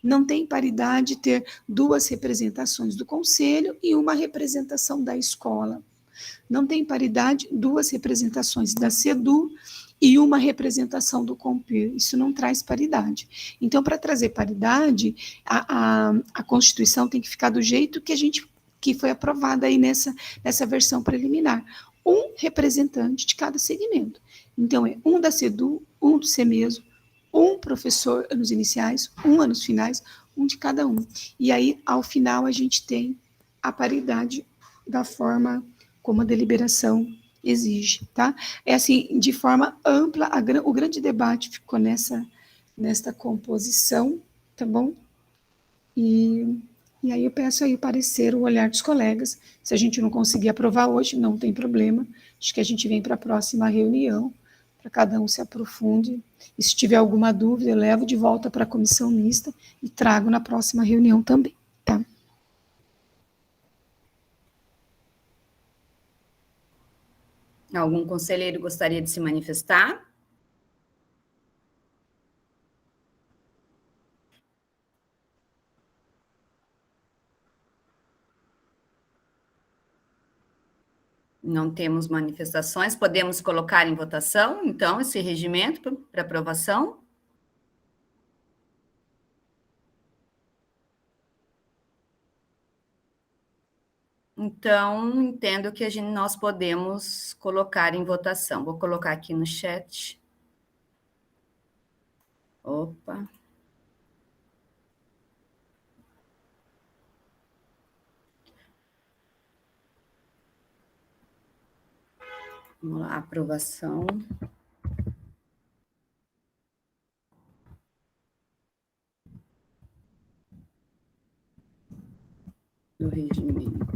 Não tem paridade ter 2 representações do conselho e uma representação da escola. Não tem paridade 2 representações da SEDU e uma representação do COMPER. Isso não traz paridade. Então, para trazer paridade, a Constituição tem que ficar do jeito que foi aprovada aí nessa versão preliminar. Um representante de cada segmento. Então, é um da SEDU, um do CEMESO, um professor anos iniciais, um anos finais, um de cada um. E aí, ao final, a gente tem a paridade da forma como a deliberação exige, tá? É assim, de forma ampla, o grande debate ficou nesta composição, tá bom? E aí eu peço aí o parecer, o olhar dos colegas. Se a gente não conseguir aprovar hoje, não tem problema. Acho que a gente vem para a próxima reunião, para cada um se aprofunde. E se tiver alguma dúvida, eu levo de volta para a comissão mista e trago na próxima reunião também, tá? Algum conselheiro gostaria de se manifestar? Não temos manifestações, podemos colocar em votação, então, esse regimento para aprovação? Então, entendo que nós podemos colocar em votação. Vou colocar aqui no chat. Opa. Vamos lá, aprovação. Do regimento.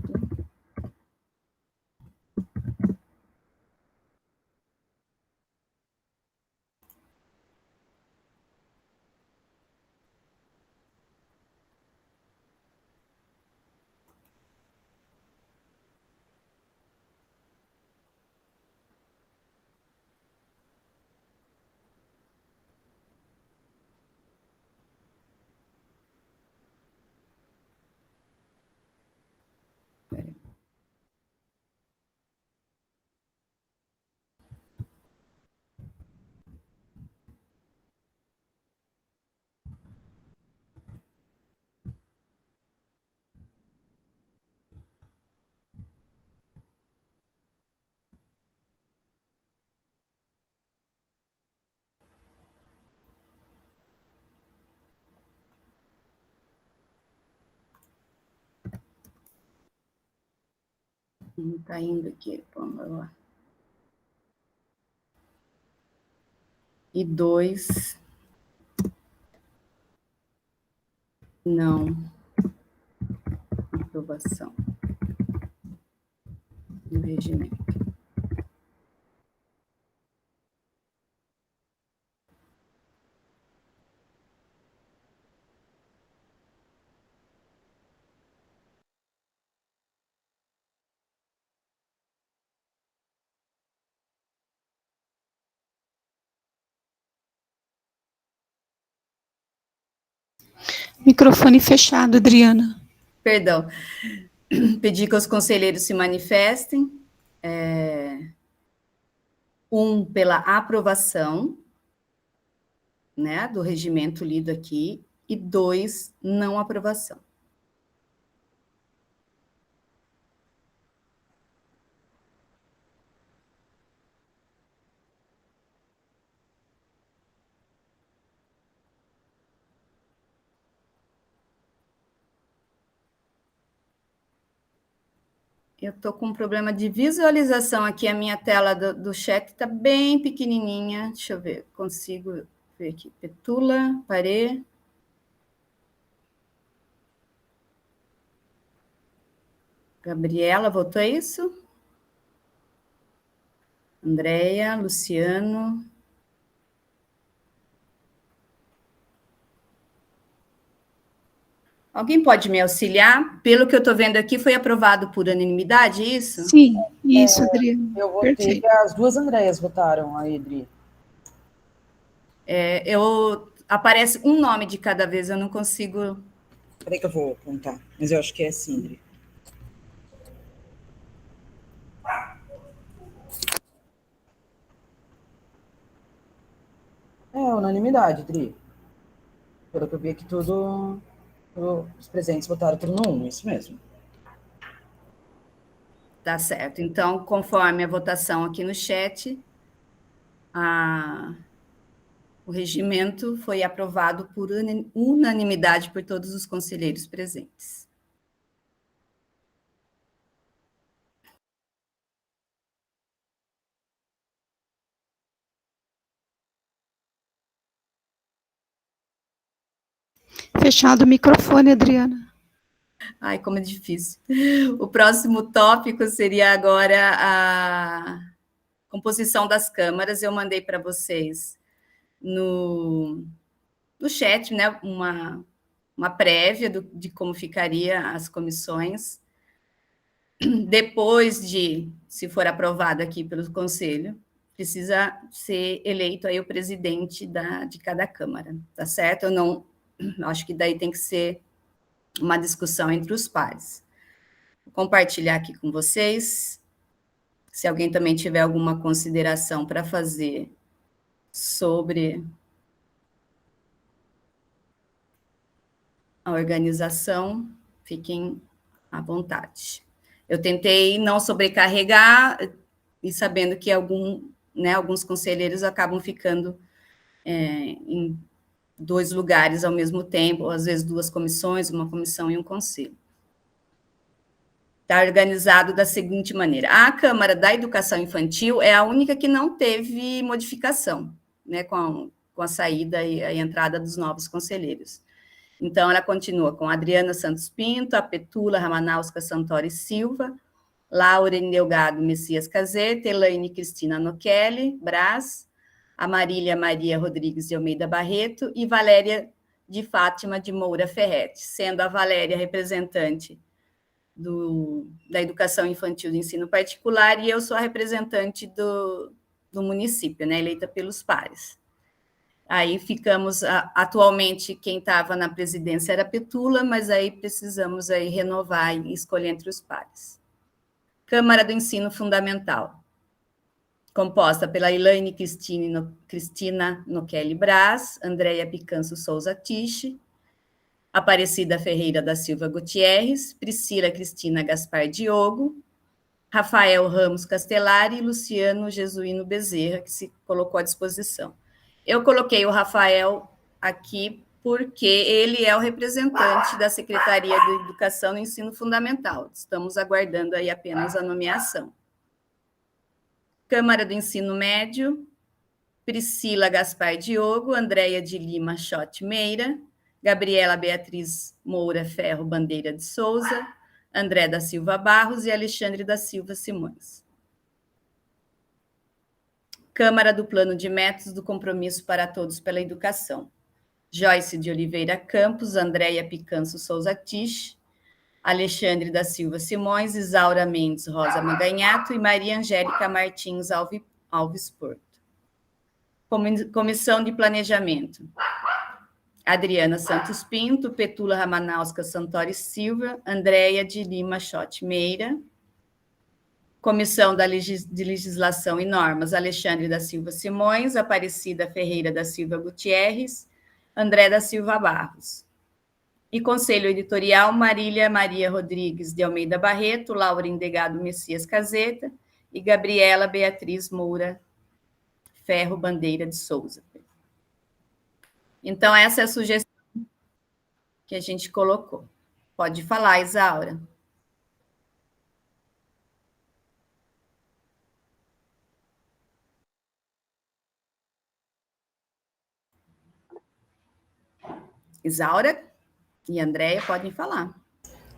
Não está indo aqui, vamos lá. E 2, não. Aprovação do regimento. Microfone fechado, Adriana. Perdão. Pedir que os conselheiros se manifestem. Pela aprovação, né, do regimento lido aqui, e 2, não aprovação. Eu estou com um problema de visualização aqui, a minha tela do chat está bem pequenininha. Deixa eu ver, consigo ver aqui. Petula, Parê. Gabriela, votou isso? Andréia, Luciano. Alguém pode me auxiliar? Pelo que eu estou vendo aqui, foi aprovado por unanimidade, isso? Sim, isso, Adriana. Eu votei, Perfeito. as duas Andréias votaram aí, Adri. Aparece um nome de cada vez, eu não consigo... Peraí que eu vou apontar, mas eu acho que é assim, Adri. É unanimidade, Adri. Pelo que eu vi aqui, os presentes votaram tudo no 1, isso mesmo. Tá certo. Então, conforme a votação aqui no chat, o regimento foi aprovado por unanimidade por todos os conselheiros presentes. Fechado o microfone, Adriana. Ai, como é difícil. O próximo tópico seria agora a composição das câmaras. Eu mandei para vocês no chat, né, uma prévia de como ficaria as comissões. Depois se for aprovado aqui pelo Conselho, precisa ser eleito aí o presidente de cada Câmara, tá certo? Eu não acho que daí tem que ser uma discussão entre os pares. Vou compartilhar aqui com vocês. Se alguém também tiver alguma consideração para fazer sobre a organização, fiquem à vontade. Eu tentei não sobrecarregar, e sabendo que alguns conselheiros acabam ficando em 2 lugares ao mesmo tempo, ou às vezes 2 comissões, uma comissão e um conselho. Está organizado da seguinte maneira: a Câmara da Educação Infantil é a única que não teve modificação, né, com a saída e a entrada dos novos conselheiros. Então, ela continua com a Adriana Santos Pinto, a Petula Ramanauskas Santori Silva, Laura Delgado Messias Caseta, Elaine Cristina Nochelli Braz, a Marília Maria Rodrigues de Almeida Barreto e Valéria de Fátima de Moura Ferretti, sendo a Valéria representante da educação infantil do ensino particular e eu sou a representante do município, né, eleita pelos pares. Aí ficamos, atualmente, quem estava na presidência era a Petula, mas aí precisamos aí renovar e escolher entre os pares. Câmara do Ensino Fundamental, composta pela Elaine Cristina Nochelli Braz, Andréia Picanço Souza Tiche, Aparecida Ferreira da Silva Gutierrez, Priscila Cristina Gaspar Diogo, Rafael Ramos Castellari e Luciano Jesuíno Bezerra, que se colocou à disposição. Eu coloquei o Rafael aqui porque ele é o representante da Secretaria de Educação no Ensino Fundamental. Estamos aguardando aí apenas a nomeação. Câmara do Ensino Médio, Priscila Gaspar Diogo, Andréia de Lima Schott Meira, Gabriela Beatriz Moura Ferro Bandeira de Souza, André da Silva Barros e Alexandre da Silva Simões. Câmara do Plano de Métodos do Compromisso para Todos pela Educação. Joyce de Oliveira Campos, Andréia Picanço Souza Tich, Alexandre da Silva Simões, Isaura Mendes Rosa Maganhato e Maria Angélica Martins Alves Porto. Comissão de Planejamento. Adriana Santos Pinto, Petula Ramanauska Santori Silva, Andréia de Lima Schott Meira. Comissão de Legislação e Normas, Alexandre da Silva Simões, Aparecida Ferreira da Silva Gutierrez, André da Silva Barros. E Conselho Editorial, Marília Maria Rodrigues de Almeida Barreto, Laura Indegado Messias Caseta e Gabriela Beatriz Moura Ferro Bandeira de Souza. Então, essa é a sugestão que a gente colocou. Pode falar, Isaura. Isaura e Andréia podem falar.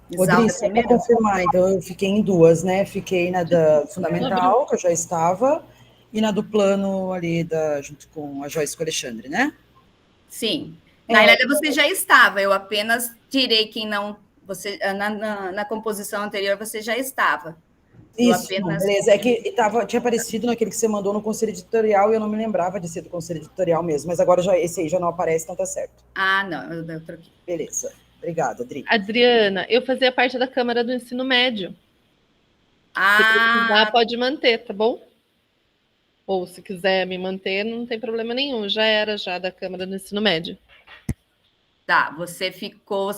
Isaura, só para confirmar, então eu fiquei em duas, né? Fiquei na da Fundamental, que eu já estava, e na do plano ali, junto com a Joyce e com o Alexandre, né? Sim. Na realidade, você já estava, eu apenas tirei quem não... Na composição anterior, você já estava. Isso, beleza. É que tinha aparecido naquele que você mandou no Conselho Editorial e eu não me lembrava de ser do Conselho Editorial mesmo, mas agora esse aí já não aparece, então tá certo. Ah, não, eu troquei. Beleza. Obrigada, Adri. Adriana, eu fazia parte da Câmara do Ensino Médio. Se precisar, pode manter, tá bom? Ou se quiser me manter, não tem problema nenhum. Já era da Câmara do Ensino Médio. Tá, você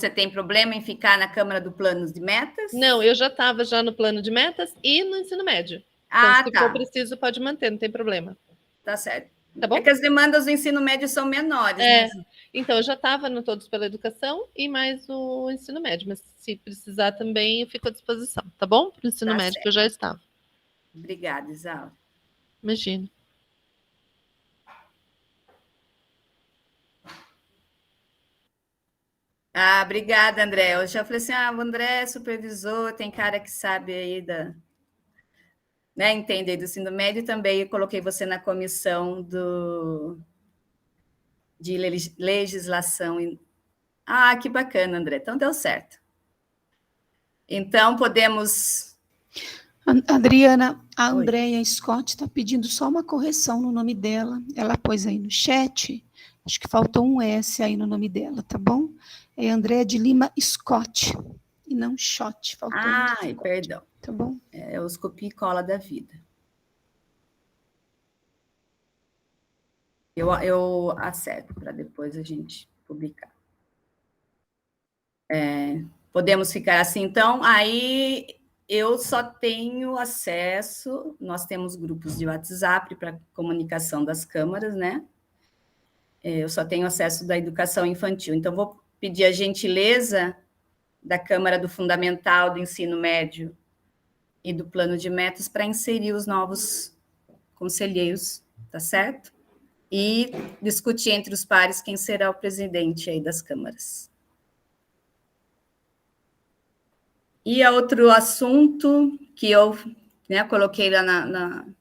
tem problema em ficar na Câmara do Plano de Metas? Não, eu já estava no Plano de Metas e no Ensino Médio. Então, se for preciso, pode manter, não tem problema. Tá certo. Tá bom? É que as demandas do ensino médio são menores, né? Então, eu já estava no Todos pela Educação e mais o ensino médio, mas se precisar também, eu fico à disposição, tá bom? Para o ensino médio, que eu já estava. Obrigada, Isaura. Imagina. Obrigada, André. Eu já falei assim, o André é supervisor, tem cara que sabe aí entende aí do ensino médio, também eu coloquei você na comissão de legislação. Que bacana, André. Então, deu certo. Então, podemos... Adriana, a Andréia Scott está pedindo só uma correção no nome dela. Ela pôs aí no chat, acho que faltou um S aí no nome dela, tá bom? É Andréia de Lima Scott, e não Schott. Faltou perdão. Tá bom? Os copia e cola da vida. Eu acerto para depois a gente publicar. Podemos ficar assim, então. Aí eu só tenho acesso, nós temos grupos de WhatsApp para comunicação das câmaras, né? Eu só tenho acesso da educação infantil. Então, vou pedir a gentileza da Câmara do Fundamental, do Ensino Médio e do Plano de Metas para inserir os novos conselheiros, tá certo? E discutir entre os pares quem será o presidente aí das câmaras. E outro assunto que eu coloquei lá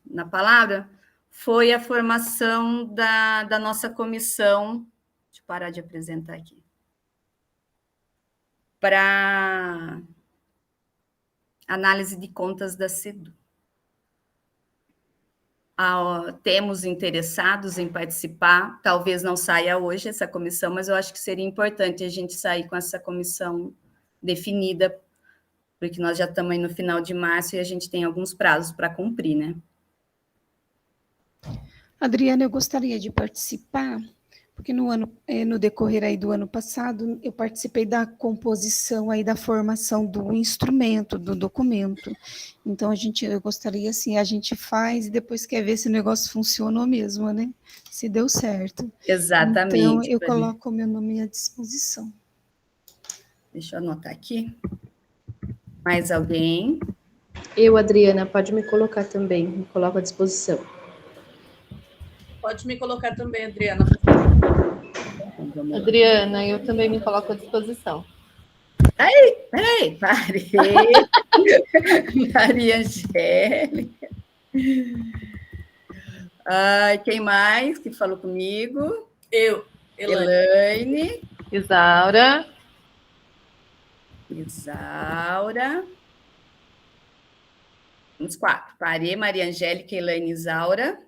na palavra foi a formação da nossa comissão. Deixa eu parar de apresentar aqui. Para análise de contas da SEDU. Temos interessados em participar, talvez não saia hoje essa comissão, mas eu acho que seria importante a gente sair com essa comissão definida, porque nós já estamos aí no final de março e a gente tem alguns prazos para cumprir, né? Adriana, eu gostaria de participar, porque no decorrer aí do ano passado, eu participei da composição aí da formação do instrumento, do documento. Então, eu gostaria, assim, a gente faz e depois quer ver se o negócio funcionou mesmo, né? Se deu certo. Exatamente. Então, eu coloco o meu nome à disposição. Deixa eu anotar aqui. Mais alguém? Eu, Adriana, pode me colocar também, me coloco à disposição. Pode me colocar também, Adriana. Então, vamos lá. Adriana, eu também me coloco à disposição. Peraí, parei. Maria Angélica. Quem mais que falou comigo? Eu, Elaine. Elaine. Isaura. Isaura. Uns 4. Parei, Maria Angélica, Elaine, Isaura.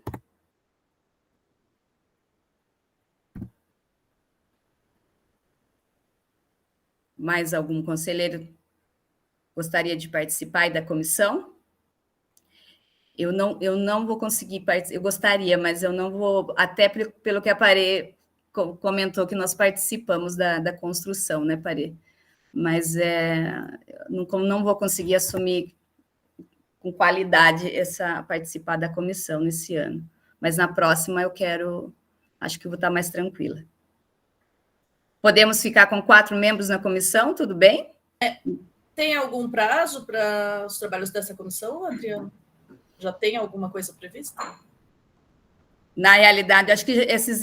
Mais algum conselheiro gostaria de participar da comissão? Eu não vou conseguir participar, eu gostaria, mas eu não vou, até pelo que a Parê comentou que nós participamos da construção, né, Parê? Mas não vou conseguir assumir com qualidade participar da comissão nesse ano. Mas na próxima acho que vou estar mais tranquila. Podemos ficar com 4 membros na comissão, tudo bem? Tem algum prazo para os trabalhos dessa comissão, Adriana? Já tem alguma coisa prevista? Na realidade, acho que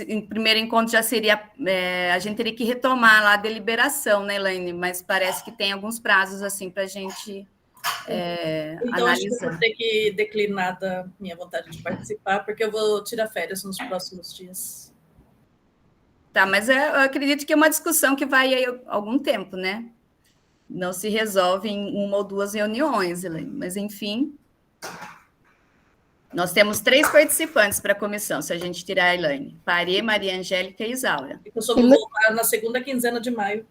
em primeiro encontro já seria... a gente teria que retomar lá a deliberação, né, Elaine? Mas parece que tem alguns prazos, assim, para a gente então, analisar. acho que eu vou ter que declinar da minha vontade de participar, porque eu vou tirar férias nos próximos dias. Tá, mas eu acredito que é uma discussão que vai aí algum tempo, né? Não se resolve em 1 ou 2 reuniões, Elaine. Mas, enfim... Nós temos 3 participantes para a comissão, se a gente tirar a Elaine. Parê, Maria Angélica e Isaura. Eu só vou voltar na segunda quinzena de maio.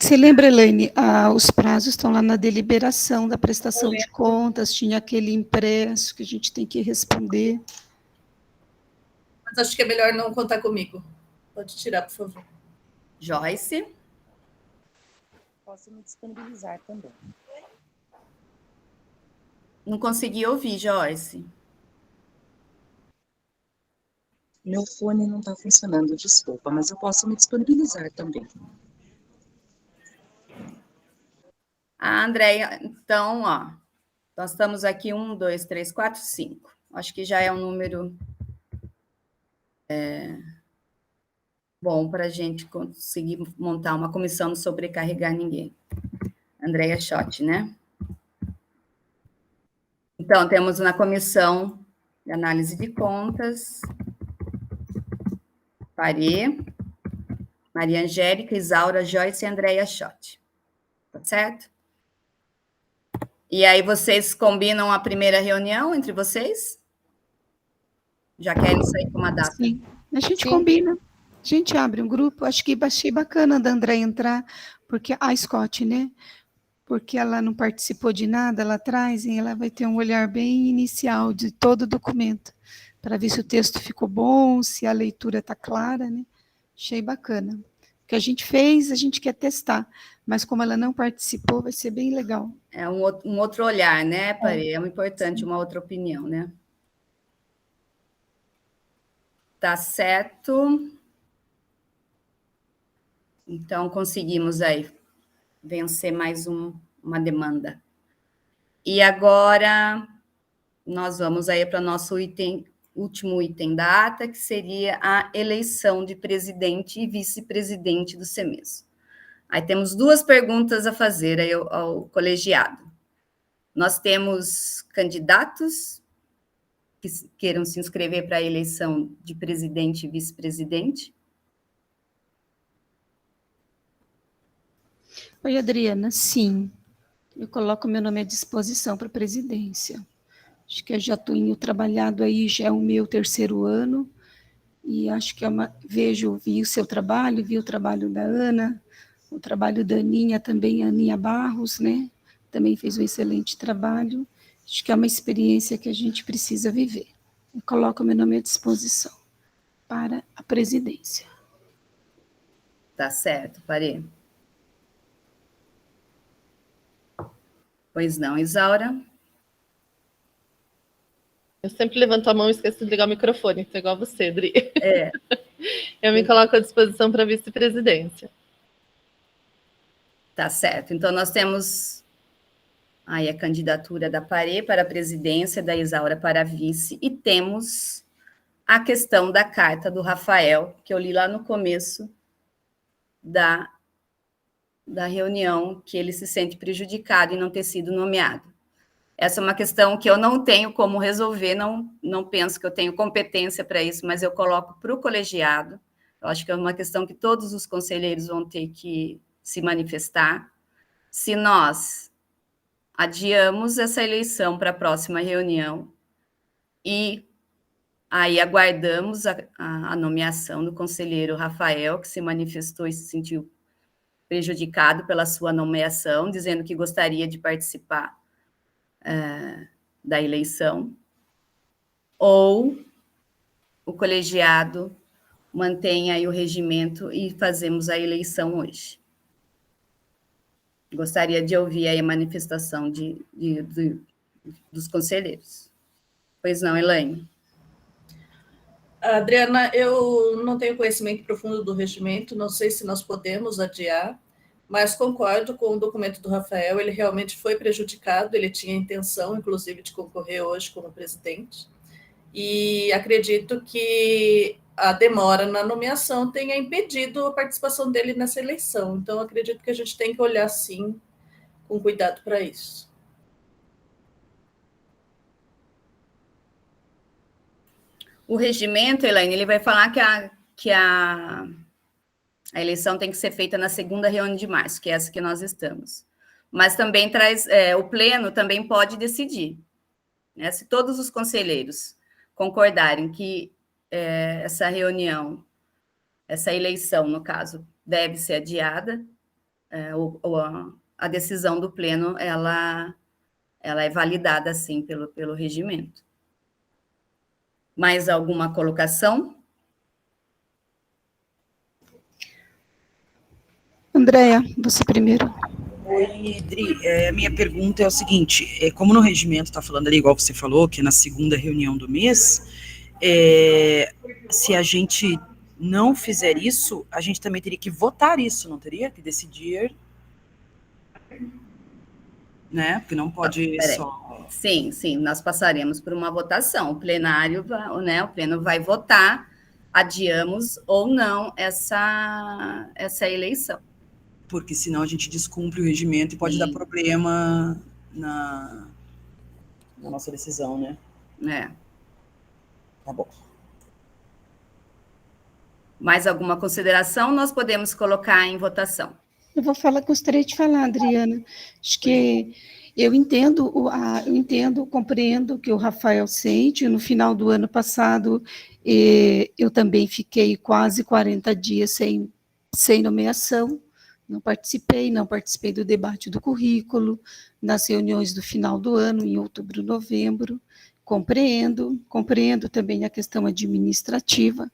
Você lembra, Elaine, os prazos estão lá na deliberação da prestação de contas, tinha aquele impresso que a gente tem que responder. Mas acho que é melhor não contar comigo. Pode tirar, por favor. Joyce. Posso me disponibilizar também. Não consegui ouvir, Joyce. Meu fone não está funcionando, desculpa, mas eu posso me disponibilizar também. Andréia, então, nós estamos aqui 1, 2, 3, 4, 5. Acho que já é um número bom para a gente conseguir montar uma comissão, não sobrecarregar ninguém. Andréia Schott, né? Então, temos na comissão de análise de contas... Parê, Maria Angélica, Isaura, Joyce e Andréia Schott. Tá certo? E aí vocês combinam a primeira reunião entre vocês? Já querem sair com uma data? Sim, a gente combina. A gente abre um grupo. Acho que achei bacana da Andréia entrar, porque a Scott, né? Porque ela não participou de nada lá atrás, e ela vai ter um olhar bem inicial de todo o documento, para ver se o texto ficou bom, se a leitura está clara, né? Achei bacana. O que a gente fez, a gente quer testar, mas como ela não participou, vai ser bem legal. É um outro olhar, né, Parê? É importante, uma outra opinião, né? Tá certo. Então, conseguimos aí vencer mais uma demanda. E agora, nós vamos aí para o nosso último item da ata, que seria a eleição de presidente e vice-presidente do CEMESO. Aí temos 2 perguntas a fazer aí ao colegiado. Nós temos candidatos que queiram se inscrever para a eleição de presidente e vice-presidente? Oi, Adriana, sim. Eu coloco meu nome à disposição para a presidência. Acho que eu já tenho trabalhado aí, já é o meu 3º ano, e acho que vi o seu trabalho, vi o trabalho da Ana, o trabalho da Aninha também, a Aninha Barros, né? Também fez um excelente trabalho. Acho que é uma experiência que a gente precisa viver. Eu coloco meu nome à disposição para a presidência. Tá certo, Parê. Pois não, Isaura? Eu sempre levanto a mão e esqueço de ligar o microfone, então igual você, Dri. É. Eu me coloco à disposição para a vice-presidência. Tá certo. Então, nós temos aí a candidatura da Parê para a presidência, da Isaura para a vice, e temos a questão da carta do Rafael, que eu li lá no começo da reunião, que ele se sente prejudicado em não ter sido nomeado. Essa é uma questão que eu não tenho como resolver, não penso que eu tenho competência para isso, mas eu coloco para o colegiado. Eu acho que é uma questão que todos os conselheiros vão ter que se manifestar. Se nós adiamos essa eleição para a próxima reunião e aí aguardamos a nomeação do conselheiro Rafael, que se manifestou e se sentiu prejudicado pela sua nomeação, dizendo que gostaria de participar da eleição, ou o colegiado mantém aí o regimento e fazemos a eleição hoje. Gostaria de ouvir aí a manifestação dos conselheiros. Pois não, Elaine? Adriana, eu não tenho conhecimento profundo do regimento, não sei se nós podemos adiar, mas concordo com o documento do Rafael, ele realmente foi prejudicado, ele tinha intenção, inclusive, de concorrer hoje como presidente, e acredito que a demora na nomeação tenha impedido a participação dele nessa eleição, então acredito que a gente tem que olhar, sim, com cuidado para isso. O regimento, Elaine, ele vai falar que a eleição tem que ser feita na segunda reunião de março, que é essa que nós estamos. Mas também traz, o pleno também pode decidir, né? Se todos os conselheiros concordarem que essa reunião, essa eleição, no caso, deve ser adiada, a decisão do pleno, ela é validada, assim, pelo regimento. Mais alguma colocação? Andréia, você primeiro. Oi, Dri. A minha pergunta é o seguinte, como no regimento está falando ali, igual você falou, que é na segunda reunião do mês, se a gente não fizer isso, a gente também teria que votar isso, não teria? Que decidir, né? Porque não pode só... Sim, nós passaremos por uma votação. O plenário, né, o pleno vai votar, adiamos ou não essa eleição. Porque senão a gente descumpre o regimento e pode dar problema na nossa decisão, né? Tá bom. Mais alguma consideração? Nós podemos colocar em votação. Gostaria de falar, Adriana. Acho que eu entendo, compreendo o que o Rafael sente. No final do ano passado, eu também fiquei quase 40 dias sem nomeação. Não participei do debate do currículo, nas reuniões do final do ano, em outubro, novembro. Compreendo também a questão administrativa.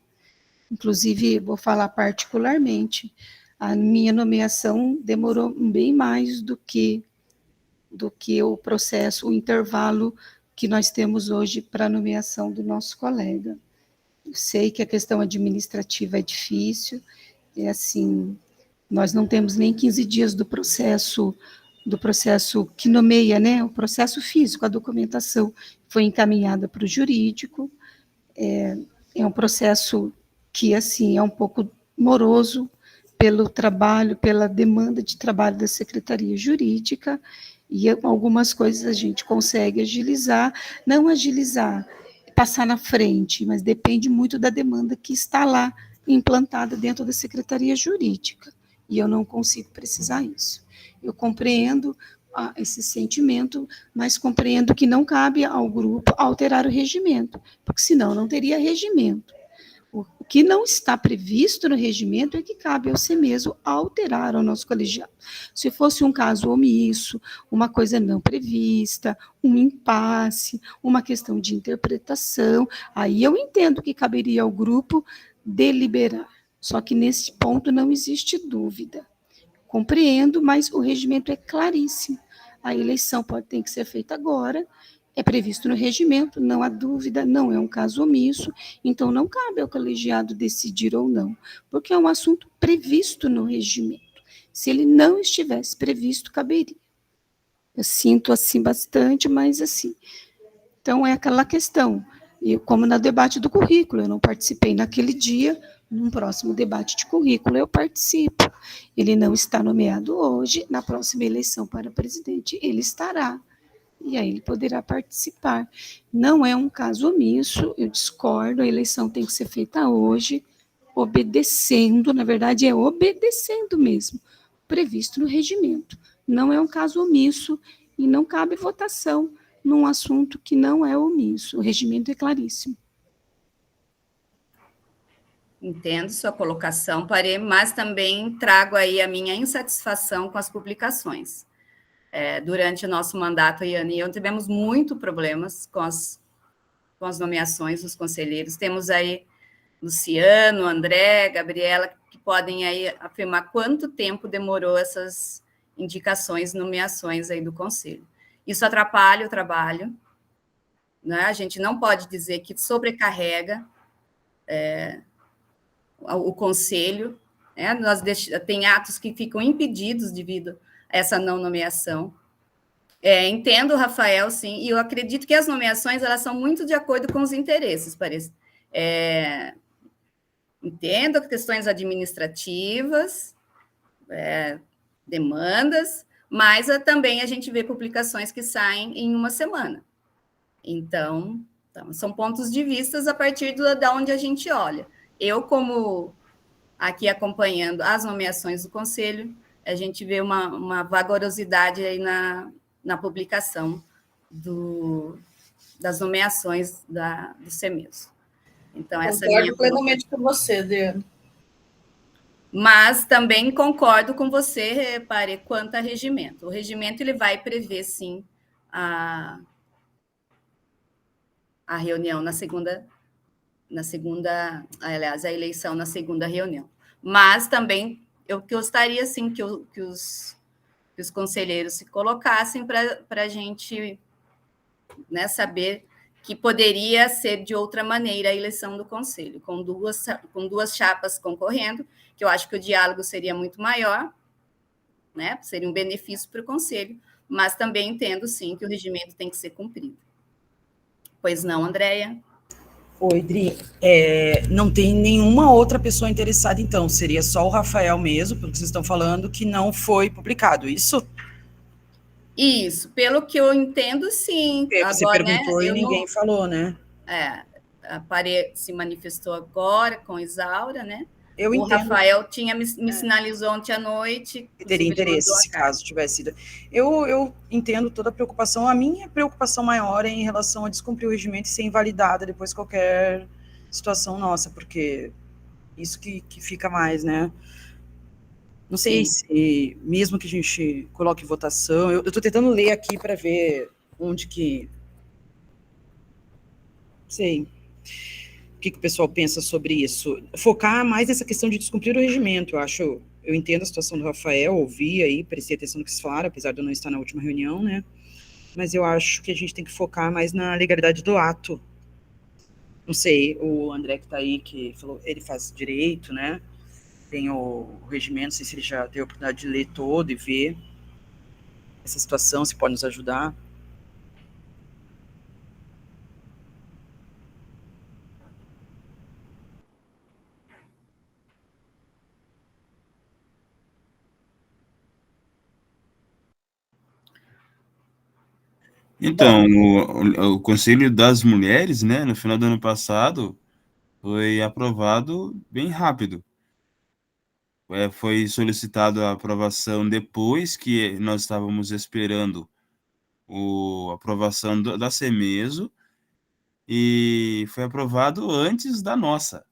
Inclusive, vou falar particularmente, a minha nomeação demorou bem mais do que o processo, o intervalo que nós temos hoje para a nomeação do nosso colega. Eu sei que a questão administrativa é difícil, assim, nós não temos nem 15 dias do processo que nomeia, né, o processo físico, a documentação foi encaminhada para o jurídico, é um processo que, assim, é um pouco moroso, pelo trabalho, pela demanda de trabalho da Secretaria Jurídica, e algumas coisas a gente consegue agilizar, não agilizar, passar na frente, mas depende muito da demanda que está lá implantada dentro da Secretaria Jurídica, e eu não consigo precisar isso. Eu compreendo esse sentimento, mas compreendo que não cabe ao grupo alterar o regimento, porque senão não teria regimento. O que não está previsto no regimento é que cabe ao CEMESO alterar o nosso colegiado. Se fosse um caso omisso, uma coisa não prevista, um impasse, uma questão de interpretação, aí eu entendo que caberia ao grupo deliberar. Só que nesse ponto não existe dúvida. Compreendo, mas o regimento é claríssimo. A eleição tem que ser feita agora, é previsto no regimento, não há dúvida, não é um caso omisso, então não cabe ao colegiado decidir ou não, porque é um assunto previsto no regimento. Se ele não estivesse previsto, caberia. Eu sinto assim bastante, mas assim. Então é aquela questão, e como no debate do currículo, eu não participei naquele dia, num próximo debate de currículo eu participo. Ele não está nomeado hoje, na próxima eleição para presidente ele estará, e aí ele poderá participar. Não é um caso omisso, eu discordo, a eleição tem que ser feita hoje, obedecendo, na verdade é obedecendo mesmo, previsto no regimento. Não é um caso omisso e não cabe votação num assunto que não é omisso. O regimento é claríssimo. Entendo sua colocação, Parê, mas também trago aí a minha insatisfação com as publicações. Durante o nosso mandato, a Iane e eu tivemos muito problemas com as nomeações dos conselheiros. Temos aí Luciano, André, Gabriela, que podem aí afirmar quanto tempo demorou essas indicações, nomeações aí do conselho. Isso atrapalha o trabalho, né? A gente não pode dizer que sobrecarrega o conselho, né? Tem atos que ficam impedidos devido a essa não nomeação. Entendo, Rafael, sim, e eu acredito que as nomeações elas são muito de acordo com os interesses, parece. Entendo questões administrativas, demandas, mas também a gente vê publicações que saem em uma semana. Então são pontos de vista a partir da onde a gente olha. Eu, como aqui acompanhando as nomeações do Conselho, a gente vê uma vagarosidade aí na publicação das nomeações do CEMESO. Então, essa é a minha plenamente com você, Adriana. Mas também concordo com você, repare, quanto a regimento. O regimento ele vai prever, sim, a reunião na segunda, aliás, a eleição na segunda reunião. Mas também eu gostaria, sim, que os conselheiros se colocassem para a gente, né, saber que poderia ser de outra maneira a eleição do conselho, com duas chapas concorrendo, que eu acho que o diálogo seria muito maior, né, seria um benefício para o conselho, mas também entendo, sim, que o regimento tem que ser cumprido. Pois não, Andréia? Oi, Dri. Não tem nenhuma outra pessoa interessada, então? Seria só o Rafael mesmo, pelo que vocês estão falando, que não foi publicado, isso? Isso, pelo que eu entendo, sim. Porque você agora, perguntou, né, e ninguém falou, né? A Parê se manifestou agora com Isaura, né? Eu entendo. Rafael me sinalizou ontem à noite. Teria interesse, se caso tivesse sido. Eu entendo toda a preocupação. A minha preocupação maior é em relação a descumprir o regimento e ser invalidada depois de qualquer situação nossa, porque isso que fica mais, né? Não sei se, mesmo que a gente coloque votação, eu estou tentando ler aqui para ver onde que... Não sei o que o pessoal pensa sobre isso. Focar mais nessa questão de descumprir o regimento, eu entendo a situação do Rafael, ouvi aí, prestei atenção no que vocês falaram, apesar de eu não estar na última reunião, né? Mas eu acho que a gente tem que focar mais na legalidade do ato. Não sei, o André que está aí, que falou, ele faz direito, né? Tem o regimento, não sei se ele já teve a oportunidade de ler todo e ver essa situação, se pode nos ajudar. Então, o Conselho das Mulheres, né, no final do ano passado, foi aprovado bem rápido. Foi solicitado a aprovação depois que nós estávamos esperando a aprovação da CEMESO, e foi aprovado antes da nossa.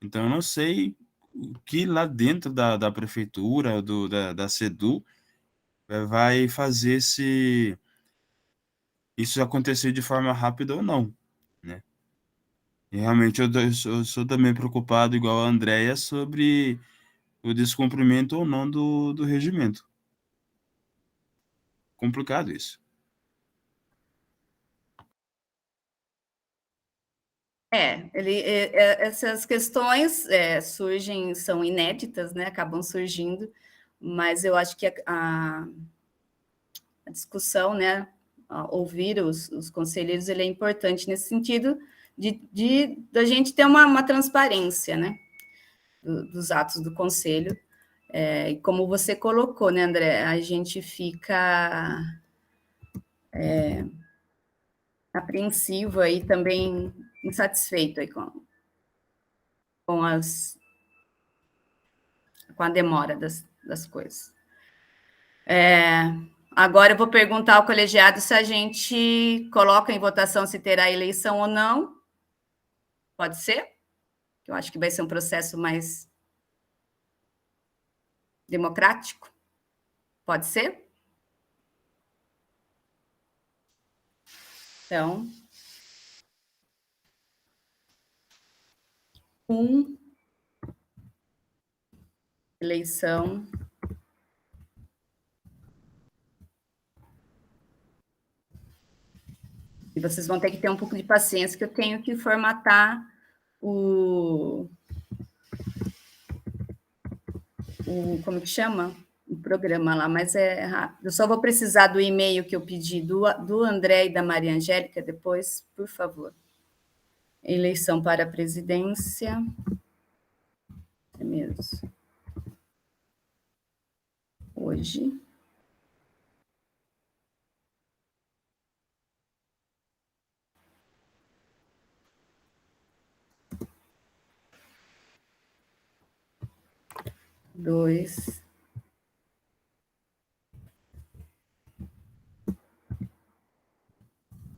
Então, eu não sei o que lá dentro da prefeitura, da SEDU, vai fazer se isso acontecer de forma rápida ou não, né? E realmente eu sou também preocupado, igual a Andrea, sobre o descumprimento ou não do regimento. Complicado isso. Essas questões surgem, são inéditas, né? Acabam surgindo, mas eu acho que a discussão, né? Ouvir os conselheiros, ele é importante nesse sentido da gente ter uma transparência, né? Dos atos do conselho. E como você colocou, né, André? A gente fica apreensivo aí também, insatisfeito aí com a demora das coisas. Agora eu vou perguntar ao colegiado se a gente coloca em votação se terá eleição ou não. Pode ser? Eu acho que vai ser um processo mais democrático. Pode ser? Então, eleição. E vocês vão ter que ter um pouco de paciência, que eu tenho que formatar como que chama? O programa lá, mas é rápido. Eu só vou precisar do e-mail que eu pedi do André e da Maria Angélica depois, por favor. Eleição para a presidência. É mesmo. Hoje. Dois.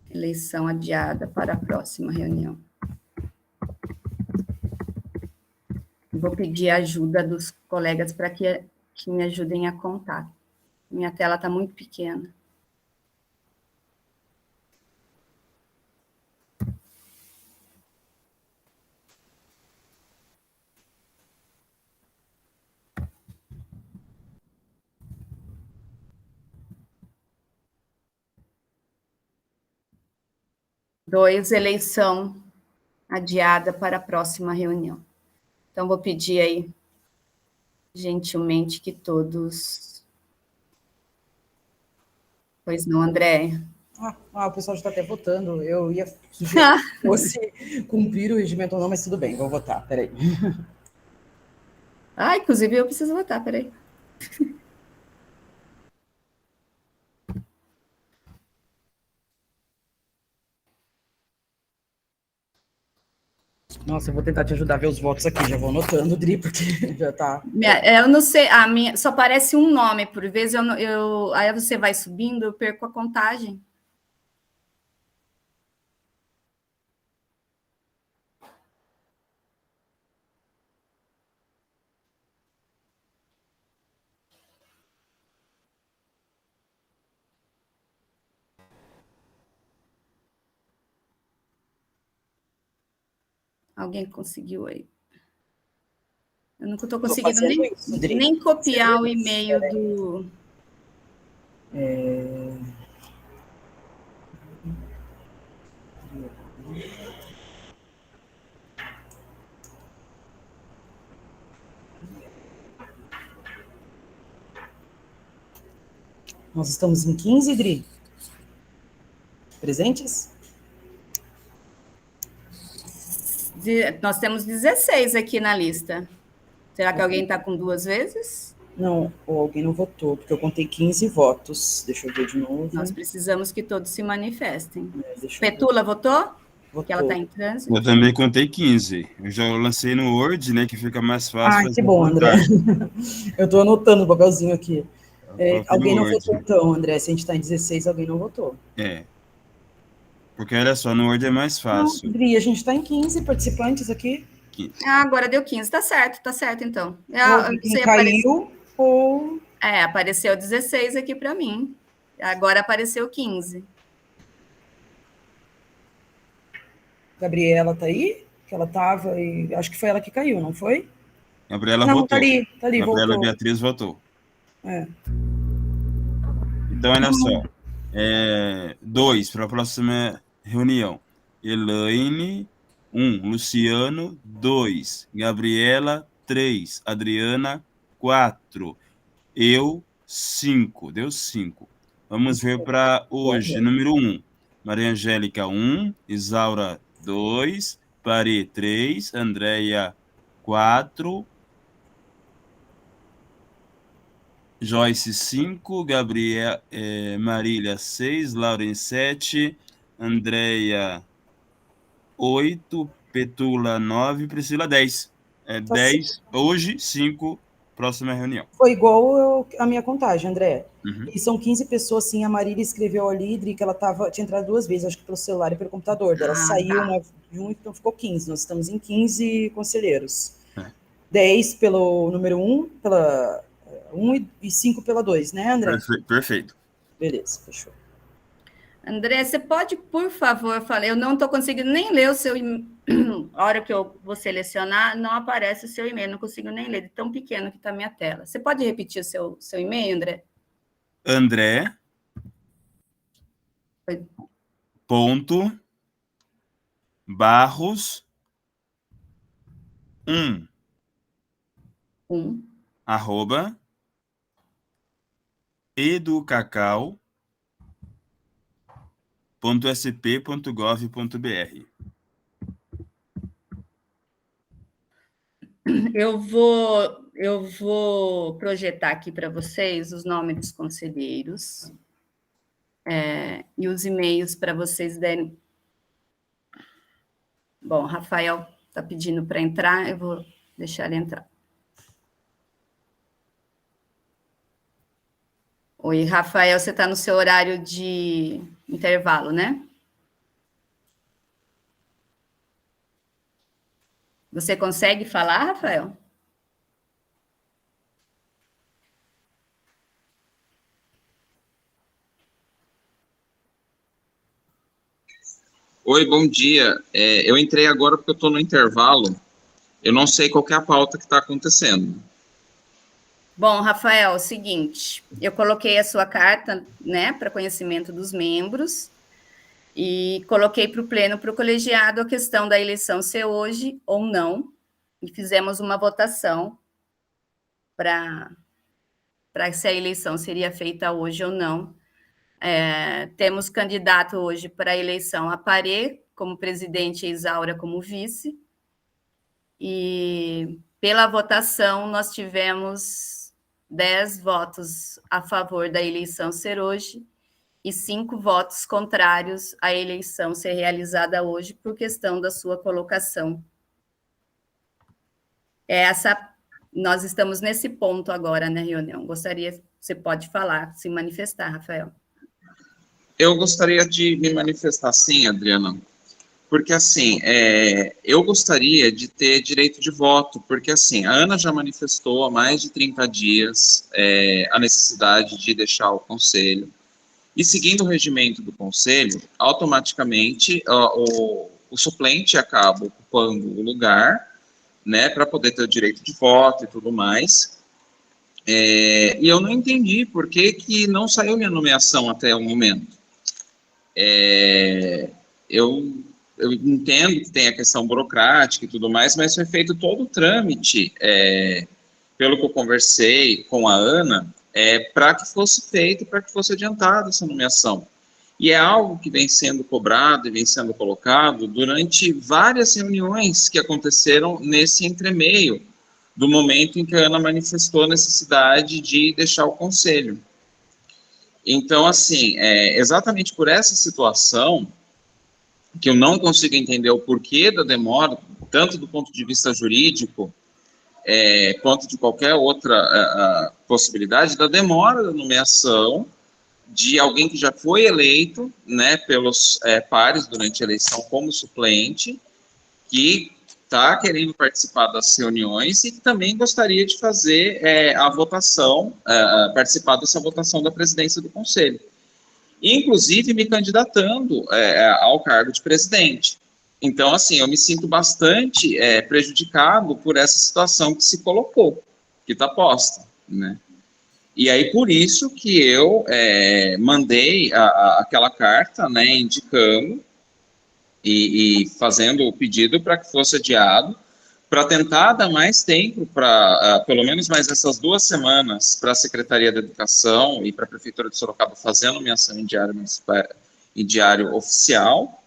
Eleição adiada para a próxima reunião. Vou pedir a ajuda dos colegas para que me ajudem a contar. Minha tela está muito pequena. Dois, eleição adiada para a próxima reunião. Então, vou pedir aí, gentilmente, que todos... Pois não, André? O pessoal já está até votando. Eu ia sugerir que fosse cumprir o regimento ou não, mas tudo bem, vou votar, peraí. Inclusive eu preciso votar, peraí. Nossa, eu vou tentar te ajudar a ver os votos aqui, já vou anotando, Dri, porque já está... Eu não sei, só aparece um nome por vez, aí você vai subindo, eu perco a contagem. Alguém conseguiu aí? Eu não estou conseguindo nem copiar o e-mail do... Nós estamos em 15, Dri? Presentes? Nós temos 16 aqui na lista. Será que alguém está com 2 vezes? Não, ou alguém não votou, porque eu contei 15 votos. Deixa eu ver de novo. Nós precisamos que todos se manifestem. Petula votou? Votou. Que ela está em trânsito? Eu também contei 15. Eu já lancei no Word, né, que fica mais fácil. Que bom, André. Eu estou anotando o papelzinho aqui. Alguém não votou, então, André. Se a gente está em 16, alguém não votou. Porque, olha só, no Word é mais fácil. Não, Dri, a gente está em 15 participantes aqui. 15. Agora deu 15. Tá certo, então. Caiu ou... Apareceu 16 aqui para mim. Agora apareceu 15. Gabriela tá aí? Que ela estava e acho que foi ela que caiu, não foi? Gabriela Não, votou. tá ali, Gabriela voltou. Beatriz votou. É. Então, olha só. 2 para a próxima reunião. Elaine, 1. Luciano, 2. Gabriela, 3. Adriana, 4. Eu, 5. Deu 5. Vamos ver para hoje. Número 1. Maria Angélica, 1. Isaura, 2. Pari, 3. Andréia, 4. Joyce, 5. Gabriela, Marília, 6. Lauren, 7. Andréia, 8. Petula, 9. Priscila, 10. 10 hoje, 5 próxima reunião. Foi igual a minha contagem, André. Uhum. E são 15 pessoas, sim. A Marília escreveu ali, Dri, que ela tinha entrado 2 vezes, acho que pelo celular e pelo computador. Ela saiu de um, então ficou 15. Nós estamos em 15 conselheiros. 10 pelo número 1, pela 1 e 5 pela 2, né, André? Perfeito. Beleza, fechou. André, você pode, por favor, falar? Eu não estou conseguindo nem ler o seu e-mail. A hora que eu vou selecionar, não aparece o seu e-mail, não consigo nem ler, de tão pequeno que está a minha tela. Você pode repetir o seu e-mail, André? André. Oi. Ponto. Barros. 1. Arroba. educacau.sp.gov.br. Eu vou projetar aqui para vocês os nomes dos conselheiros e os e-mails para vocês derem. Bom, Rafael está pedindo para entrar, eu vou deixar ele entrar. Oi, Rafael, você está no seu horário de intervalo, né? Você consegue falar, Rafael? Oi, bom dia. Eu entrei agora porque eu estou no intervalo. Eu não sei qual que é a pauta que está acontecendo. Bom, Rafael, é o seguinte, eu coloquei a sua carta, né, para conhecimento dos membros e coloquei para o pleno, para o colegiado, a questão da eleição ser hoje ou não, e fizemos uma votação para se a eleição seria feita hoje ou não. Temos candidato hoje para a eleição a Parê como presidente e Isaura como vice, e pela votação nós tivemos 10 votos a favor da eleição ser hoje e 5 votos contrários à eleição ser realizada hoje por questão da sua colocação. Nós estamos nesse ponto agora na reunião. Você pode falar, se manifestar, Rafael. Eu gostaria de me manifestar, sim, Adriana, porque, assim, eu gostaria de ter direito de voto, porque, assim, a Ana já manifestou há mais de 30 dias a necessidade de deixar o conselho, e seguindo o regimento do conselho, automaticamente o suplente acaba ocupando o lugar, né, para poder ter o direito de voto e tudo mais, e eu não entendi por que não saiu minha nomeação até o momento. Eu entendo que tem a questão burocrática e tudo mais, mas foi feito todo o trâmite, pelo que eu conversei com a Ana, para que fosse feito, para que fosse adiantada essa nomeação. E é algo que vem sendo cobrado e vem sendo colocado durante várias reuniões que aconteceram nesse entremeio do momento em que a Ana manifestou a necessidade de deixar o conselho. Então, assim, exatamente por essa situação que eu não consigo entender o porquê da demora, tanto do ponto de vista jurídico, quanto de qualquer outra possibilidade, da demora da nomeação de alguém que já foi eleito, né, pelos pares durante a eleição como suplente, que está querendo participar das reuniões e que também gostaria de fazer a votação, participar dessa votação da presidência do Conselho. Inclusive me candidatando ao cargo de presidente. Então, assim, eu me sinto bastante prejudicado por essa situação que se colocou, que está posta, né? E aí, por isso que eu mandei aquela carta, né, indicando e fazendo o pedido para que fosse adiado, para tentar dar mais tempo, para pelo menos mais essas 2 semanas, para a Secretaria da Educação e para a Prefeitura de Sorocaba fazer a nomeação em diário oficial,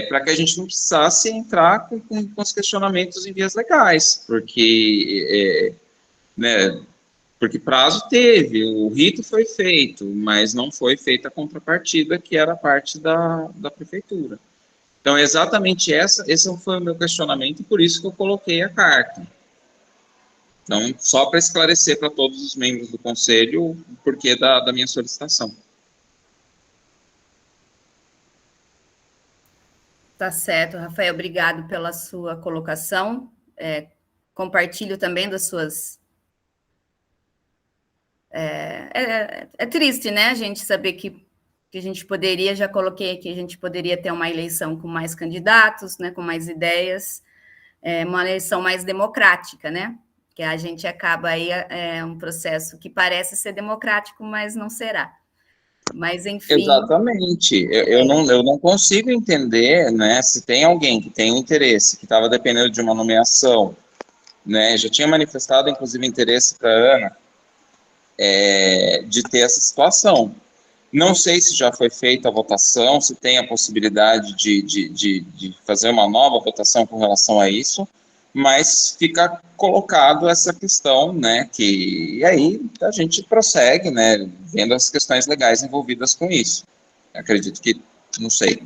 para que a gente não precisasse entrar com os questionamentos em vias legais, porque, né, porque prazo teve, o rito foi feito, mas não foi feita a contrapartida, que era parte da prefeitura. Então, exatamente esse foi o meu questionamento, e por isso que eu coloquei a carta. Então, só para esclarecer para todos os membros do conselho o porquê da minha solicitação. Tá certo, Rafael, obrigado pela sua colocação. Compartilho também das suas... É triste, né, a gente saber que a gente poderia, já coloquei aqui, a gente poderia ter uma eleição com mais candidatos, né, com mais ideias, uma eleição mais democrática, né, que a gente acaba aí, um processo que parece ser democrático, mas não será. Mas, enfim... Exatamente. Eu não consigo entender, né, se tem alguém que tem um interesse, que estava dependendo de uma nomeação, né, já tinha manifestado, inclusive, interesse para a Ana, de ter essa situação. Não sei se já foi feita a votação, se tem a possibilidade de fazer uma nova votação com relação a isso, mas fica colocado essa questão, né, e aí a gente prossegue, né, vendo as questões legais envolvidas com isso. Eu acredito que, não sei,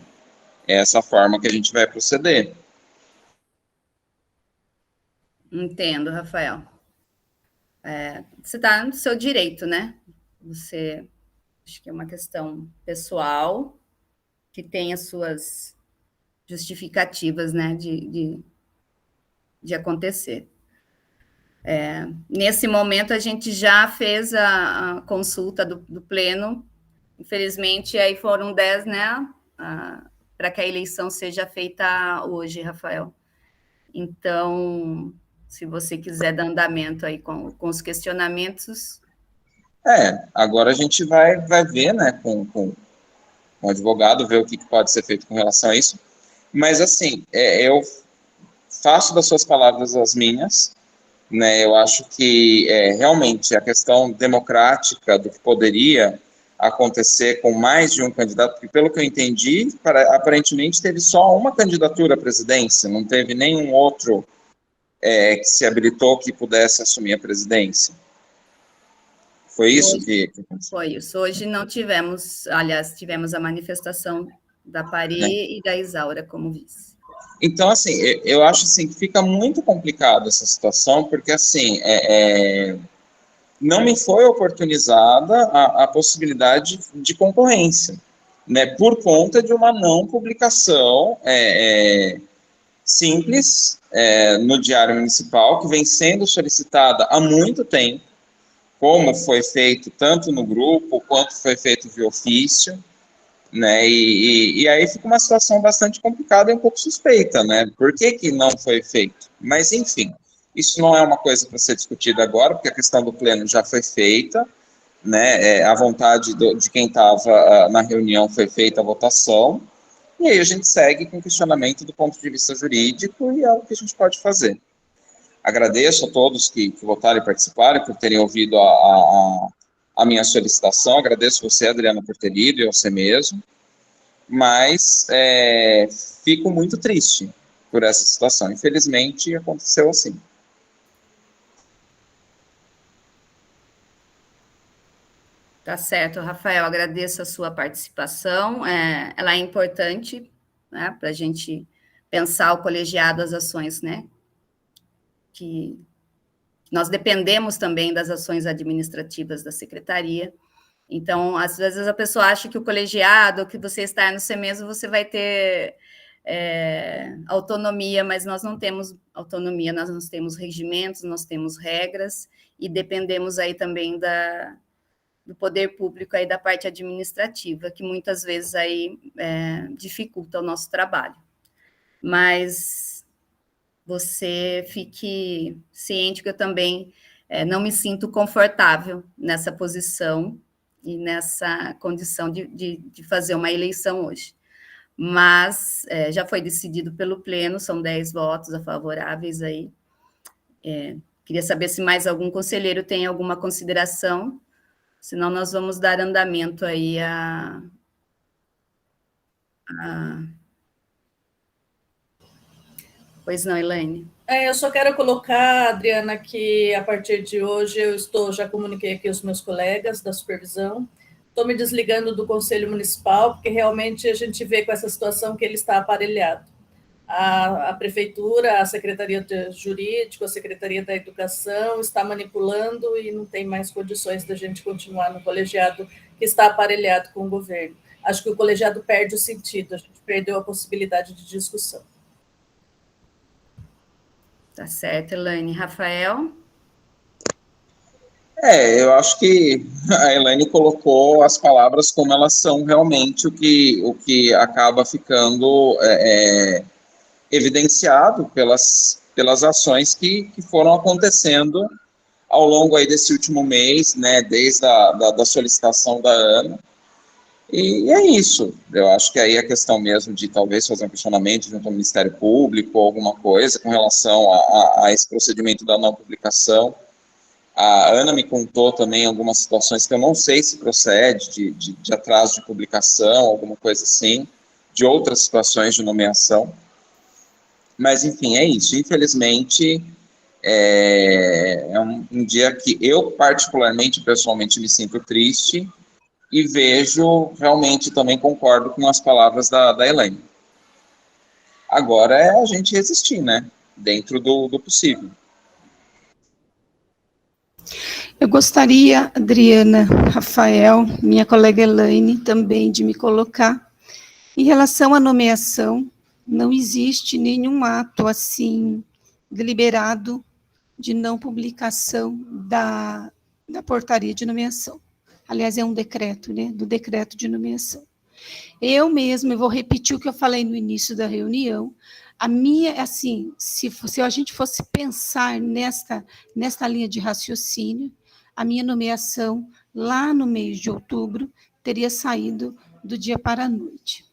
é essa forma que a gente vai proceder. Entendo, Rafael. Você está no seu direito, né? Acho que é uma questão pessoal, que tem as suas justificativas, né, de acontecer. Nesse momento, a gente já fez a consulta do Pleno, infelizmente, aí foram 10, né, para que a eleição seja feita hoje, Rafael. Então, se você quiser dar andamento aí com os questionamentos... Agora a gente vai ver, né, com o advogado, ver o que pode ser feito com relação a isso. Mas, assim, eu faço das suas palavras as minhas, né? Eu acho que, realmente, a questão democrática do que poderia acontecer com mais de um candidato, porque, pelo que eu entendi, aparentemente teve só uma candidatura à presidência, não teve nenhum outro que se habilitou que pudesse assumir a presidência. Foi isso que aconteceu? Foi isso. Hoje não tivemos, aliás, tivemos a manifestação da Pari e da Isaura como vice. Então, assim, eu acho assim, que fica muito complicado essa situação, porque, assim, não me foi oportunizada a possibilidade de concorrência, né, por conta de uma não publicação simples no Diário Municipal, que vem sendo solicitada há muito tempo, como foi feito tanto no grupo, quanto foi feito via ofício, né, e aí fica uma situação bastante complicada e um pouco suspeita, né, por que não foi feito? Mas, enfim, isso não é uma coisa para ser discutida agora, porque a questão do pleno já foi feita, né, a vontade de quem estava na reunião foi feita a votação, e aí a gente segue com o questionamento do ponto de vista jurídico e é o que a gente pode fazer. Agradeço a todos que votaram e participaram, por terem ouvido a minha solicitação. Agradeço você, Adriana, por ter lido, e você mesmo. Mas fico muito triste por essa situação. Infelizmente, aconteceu assim. Tá certo, Rafael. Agradeço a sua participação. Ela é importante, né, para a gente pensar o colegiado, as ações, né, que nós dependemos também das ações administrativas da secretaria. Então, às vezes a pessoa acha que o colegiado, que você está no CEMESO, você vai ter autonomia, mas nós não temos autonomia, nós temos regimentos, nós temos regras, e dependemos aí também do poder público, aí da parte administrativa, que muitas vezes aí dificulta o nosso trabalho. mas você fique ciente que eu também não me sinto confortável nessa posição e nessa condição de fazer uma eleição hoje. Mas já foi decidido pelo Pleno, são 10 votos favoráveis aí. Queria saber se mais algum conselheiro tem alguma consideração, senão nós vamos dar andamento aí Pois não, Elaine? Eu só quero colocar, Adriana, que a partir de hoje já comuniquei aqui os meus colegas da supervisão, estou me desligando do Conselho Municipal, porque realmente a gente vê com essa situação que ele está aparelhado. A Prefeitura, a Secretaria de Jurídico, a Secretaria da Educação está manipulando e não tem mais condições da gente continuar no colegiado que está aparelhado com o governo. Acho que o colegiado perde o sentido, a gente perdeu a possibilidade de discussão. Tá certo, Elaine. Rafael? Eu acho que a Elaine colocou as palavras como elas são realmente, o que acaba ficando evidenciado pelas ações que foram acontecendo ao longo aí desse último mês, né, desde da solicitação da Ana. E é isso. Eu acho que aí a questão mesmo de talvez fazer um questionamento junto ao Ministério Público, alguma coisa com relação a esse procedimento da não publicação. A Ana me contou também algumas situações que eu não sei se procede, de atraso de publicação, alguma coisa assim, de outras situações de nomeação. Mas, enfim, é isso. Infelizmente, é um dia que eu, particularmente, pessoalmente, me sinto triste e vejo, realmente, também concordo com as palavras da Elaine. Agora é a gente resistir, né? Dentro do possível. Eu gostaria, Adriana, Rafael, minha colega Elaine, também de me colocar. Em relação à nomeação, não existe nenhum ato assim deliberado de não publicação da portaria de nomeação. Aliás, é um decreto, né, do decreto de nomeação. Eu vou repetir o que eu falei no início da reunião. A minha, assim, se a gente fosse pensar nesta linha de raciocínio, a minha nomeação, lá no mês de outubro, teria saído do dia para a noite.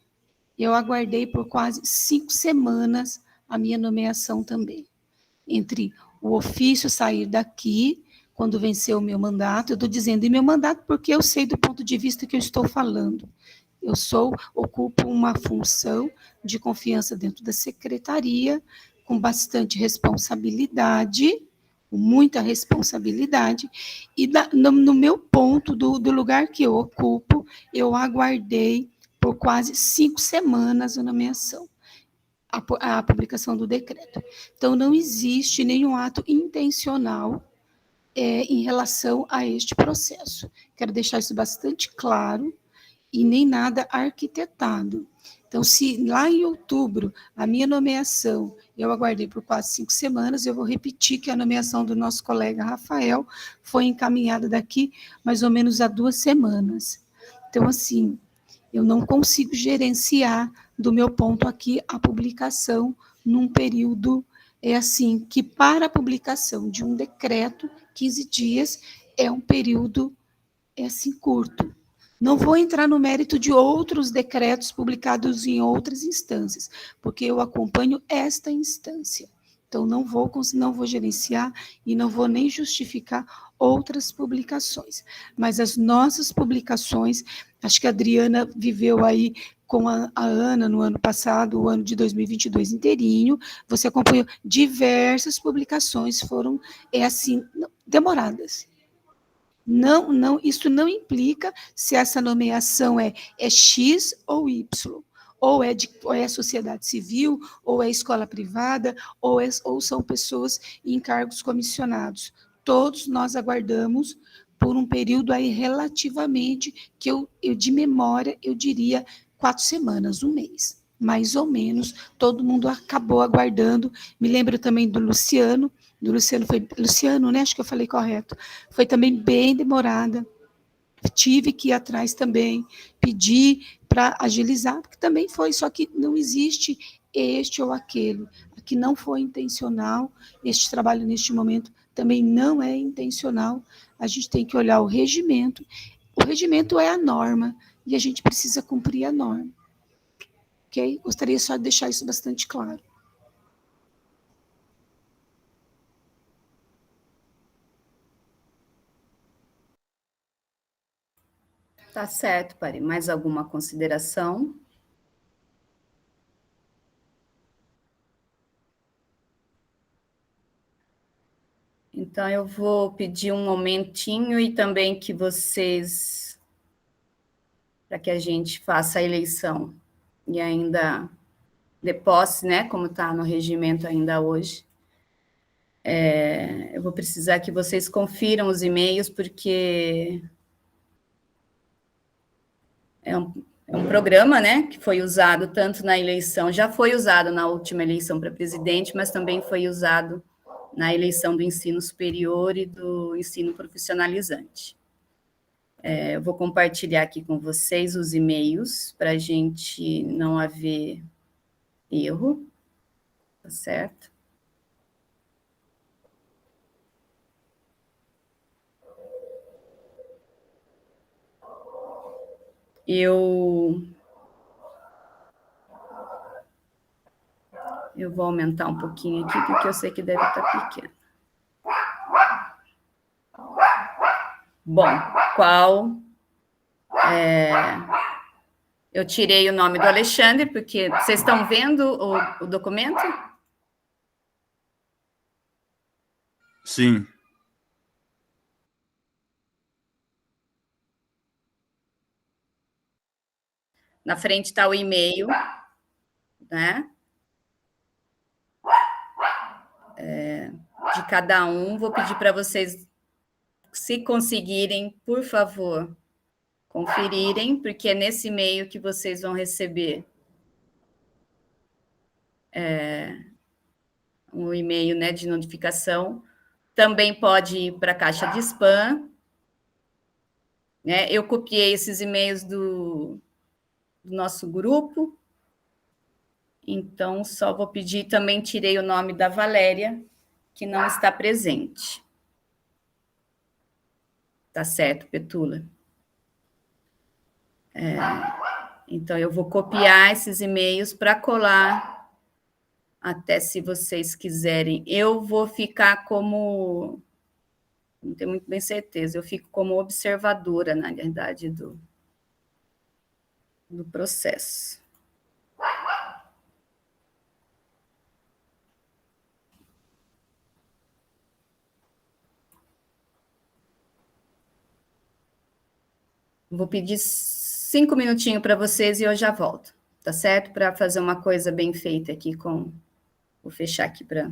Eu aguardei por quase 5 semanas a minha nomeação também. Entre o ofício sair daqui, quando venceu o meu mandato, eu estou dizendo em meu mandato porque eu sei do ponto de vista que eu estou falando. Eu ocupo uma função de confiança dentro da secretaria, com bastante responsabilidade, com muita responsabilidade, e no meu ponto, do lugar que eu ocupo, eu aguardei por quase 5 semanas a nomeação, a publicação do decreto. Então, não existe nenhum ato intencional em relação a este processo. Quero deixar isso bastante claro, e nem nada arquitetado. Então, se lá em outubro, a minha nomeação, eu aguardei por quase 5 semanas, eu vou repetir que a nomeação do nosso colega Rafael foi encaminhada daqui mais ou menos há 2 semanas. Então, assim, eu não consigo gerenciar, do meu ponto aqui, a publicação num período, assim, que para a publicação de um decreto, 15 dias, é um período, assim, curto. Não vou entrar no mérito de outros decretos publicados em outras instâncias, porque eu acompanho esta instância. Então, não vou gerenciar e não vou nem justificar outras publicações. Mas as nossas publicações, acho que a Adriana viveu aí com a Ana no ano passado, o ano de 2022 inteirinho, você acompanhou diversas publicações, foram, assim, demoradas. Não, isso não implica se essa nomeação é X ou Y, ou é sociedade civil, ou é escola privada, ou são pessoas em cargos comissionados. Todos nós aguardamos por um período aí relativamente, que eu de memória, eu diria 4 semanas, 1 mês. Mais ou menos, todo mundo acabou aguardando. Me lembro também do Luciano, né? Acho que eu falei correto. Foi também bem demorada. Tive que ir atrás também, pedir para agilizar, porque também foi, só que não existe este ou aquele. Aqui não foi intencional, este trabalho neste momento também não é intencional, a gente tem que olhar o regimento é a norma, e a gente precisa cumprir a norma. Ok? Gostaria só de deixar isso bastante claro. Tá certo, Pari. Mais alguma consideração? Então, eu vou pedir um momentinho e também que vocês, para que a gente faça a eleição e ainda de posse, né, como está no regimento ainda hoje. Eu vou precisar que vocês confiram os e-mails, porque é um programa, né, que foi usado tanto na eleição, já foi usado na última eleição para presidente, mas também foi usado na eleição do ensino superior e do ensino profissionalizante. Eu vou compartilhar aqui com vocês os e-mails para a gente não haver erro, tá certo? Eu vou aumentar um pouquinho aqui, porque eu sei que deve estar pequeno. Bom, eu tirei o nome do Alexandre, porque vocês estão vendo o documento? Sim. Na frente está o e-mail, né? De cada um. Vou pedir para vocês, se conseguirem, por favor, conferirem, porque é nesse e-mail que vocês vão receber um e-mail, né, de notificação. Também pode ir para a caixa de spam, né? Eu copiei esses e-mails do nosso grupo, então só vou pedir, também tirei o nome da Valéria, que não está presente. Tá certo, Petula? Então, eu vou copiar esses e-mails para colar, até se vocês quiserem. Eu vou ficar como... Não tenho muito bem certeza, eu fico como observadora, na verdade, do processo. Vou pedir 5 minutinhos para vocês e eu já volto, tá certo? Para fazer uma coisa bem feita aqui com... Vou fechar aqui para...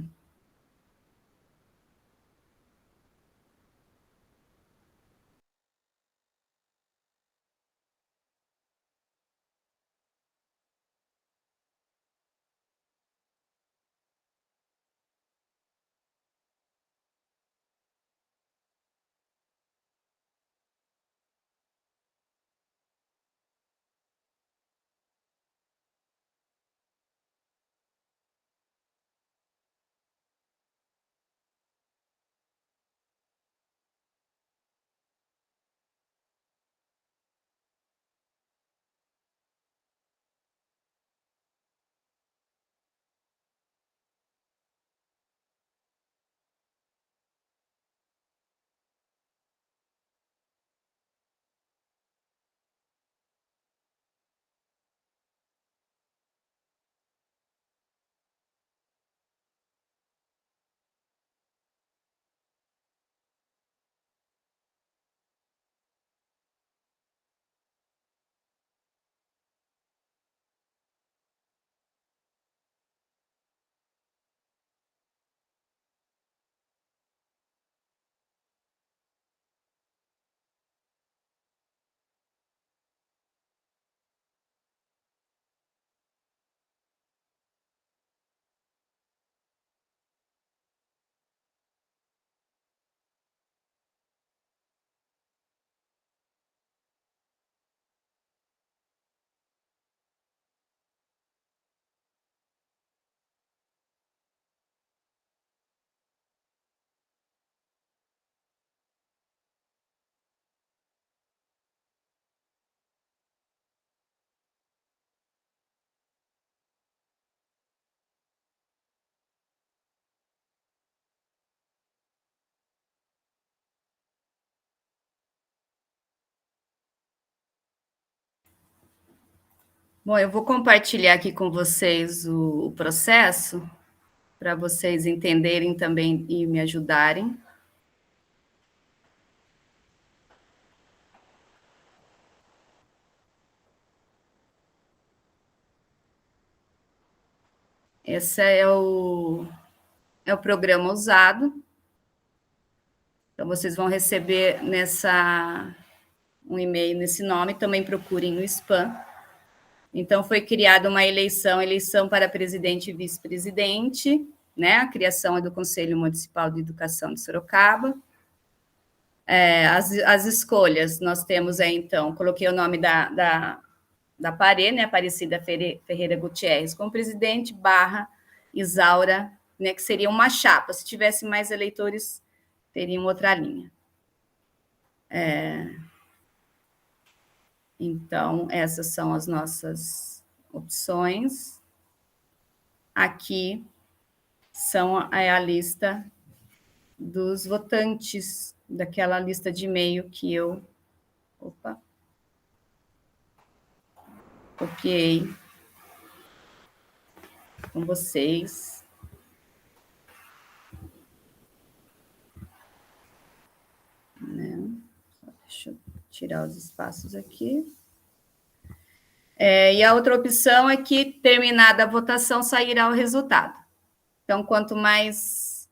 Bom, eu vou compartilhar aqui com vocês o processo, para vocês entenderem também e me ajudarem. Esse é o programa usado. Então, vocês vão receber um e-mail nesse nome, também procurem no spam. Então, foi criada uma eleição para presidente e vice-presidente, né? A criação é do Conselho Municipal de Educação de Sorocaba. As escolhas, nós temos aí, então, coloquei o nome da Parê, né? Aparecida Ferreira Gutierrez, como presidente, Isaura, né? Que seria uma chapa. Se tivesse mais eleitores, teriam outra linha. Então, essas são as nossas opções. Aqui é a lista dos votantes daquela lista de e-mail que eu copiei com vocês. Né? Deixa eu tirar os espaços aqui. E a outra opção é que, terminada a votação, sairá o resultado. Então, quanto mais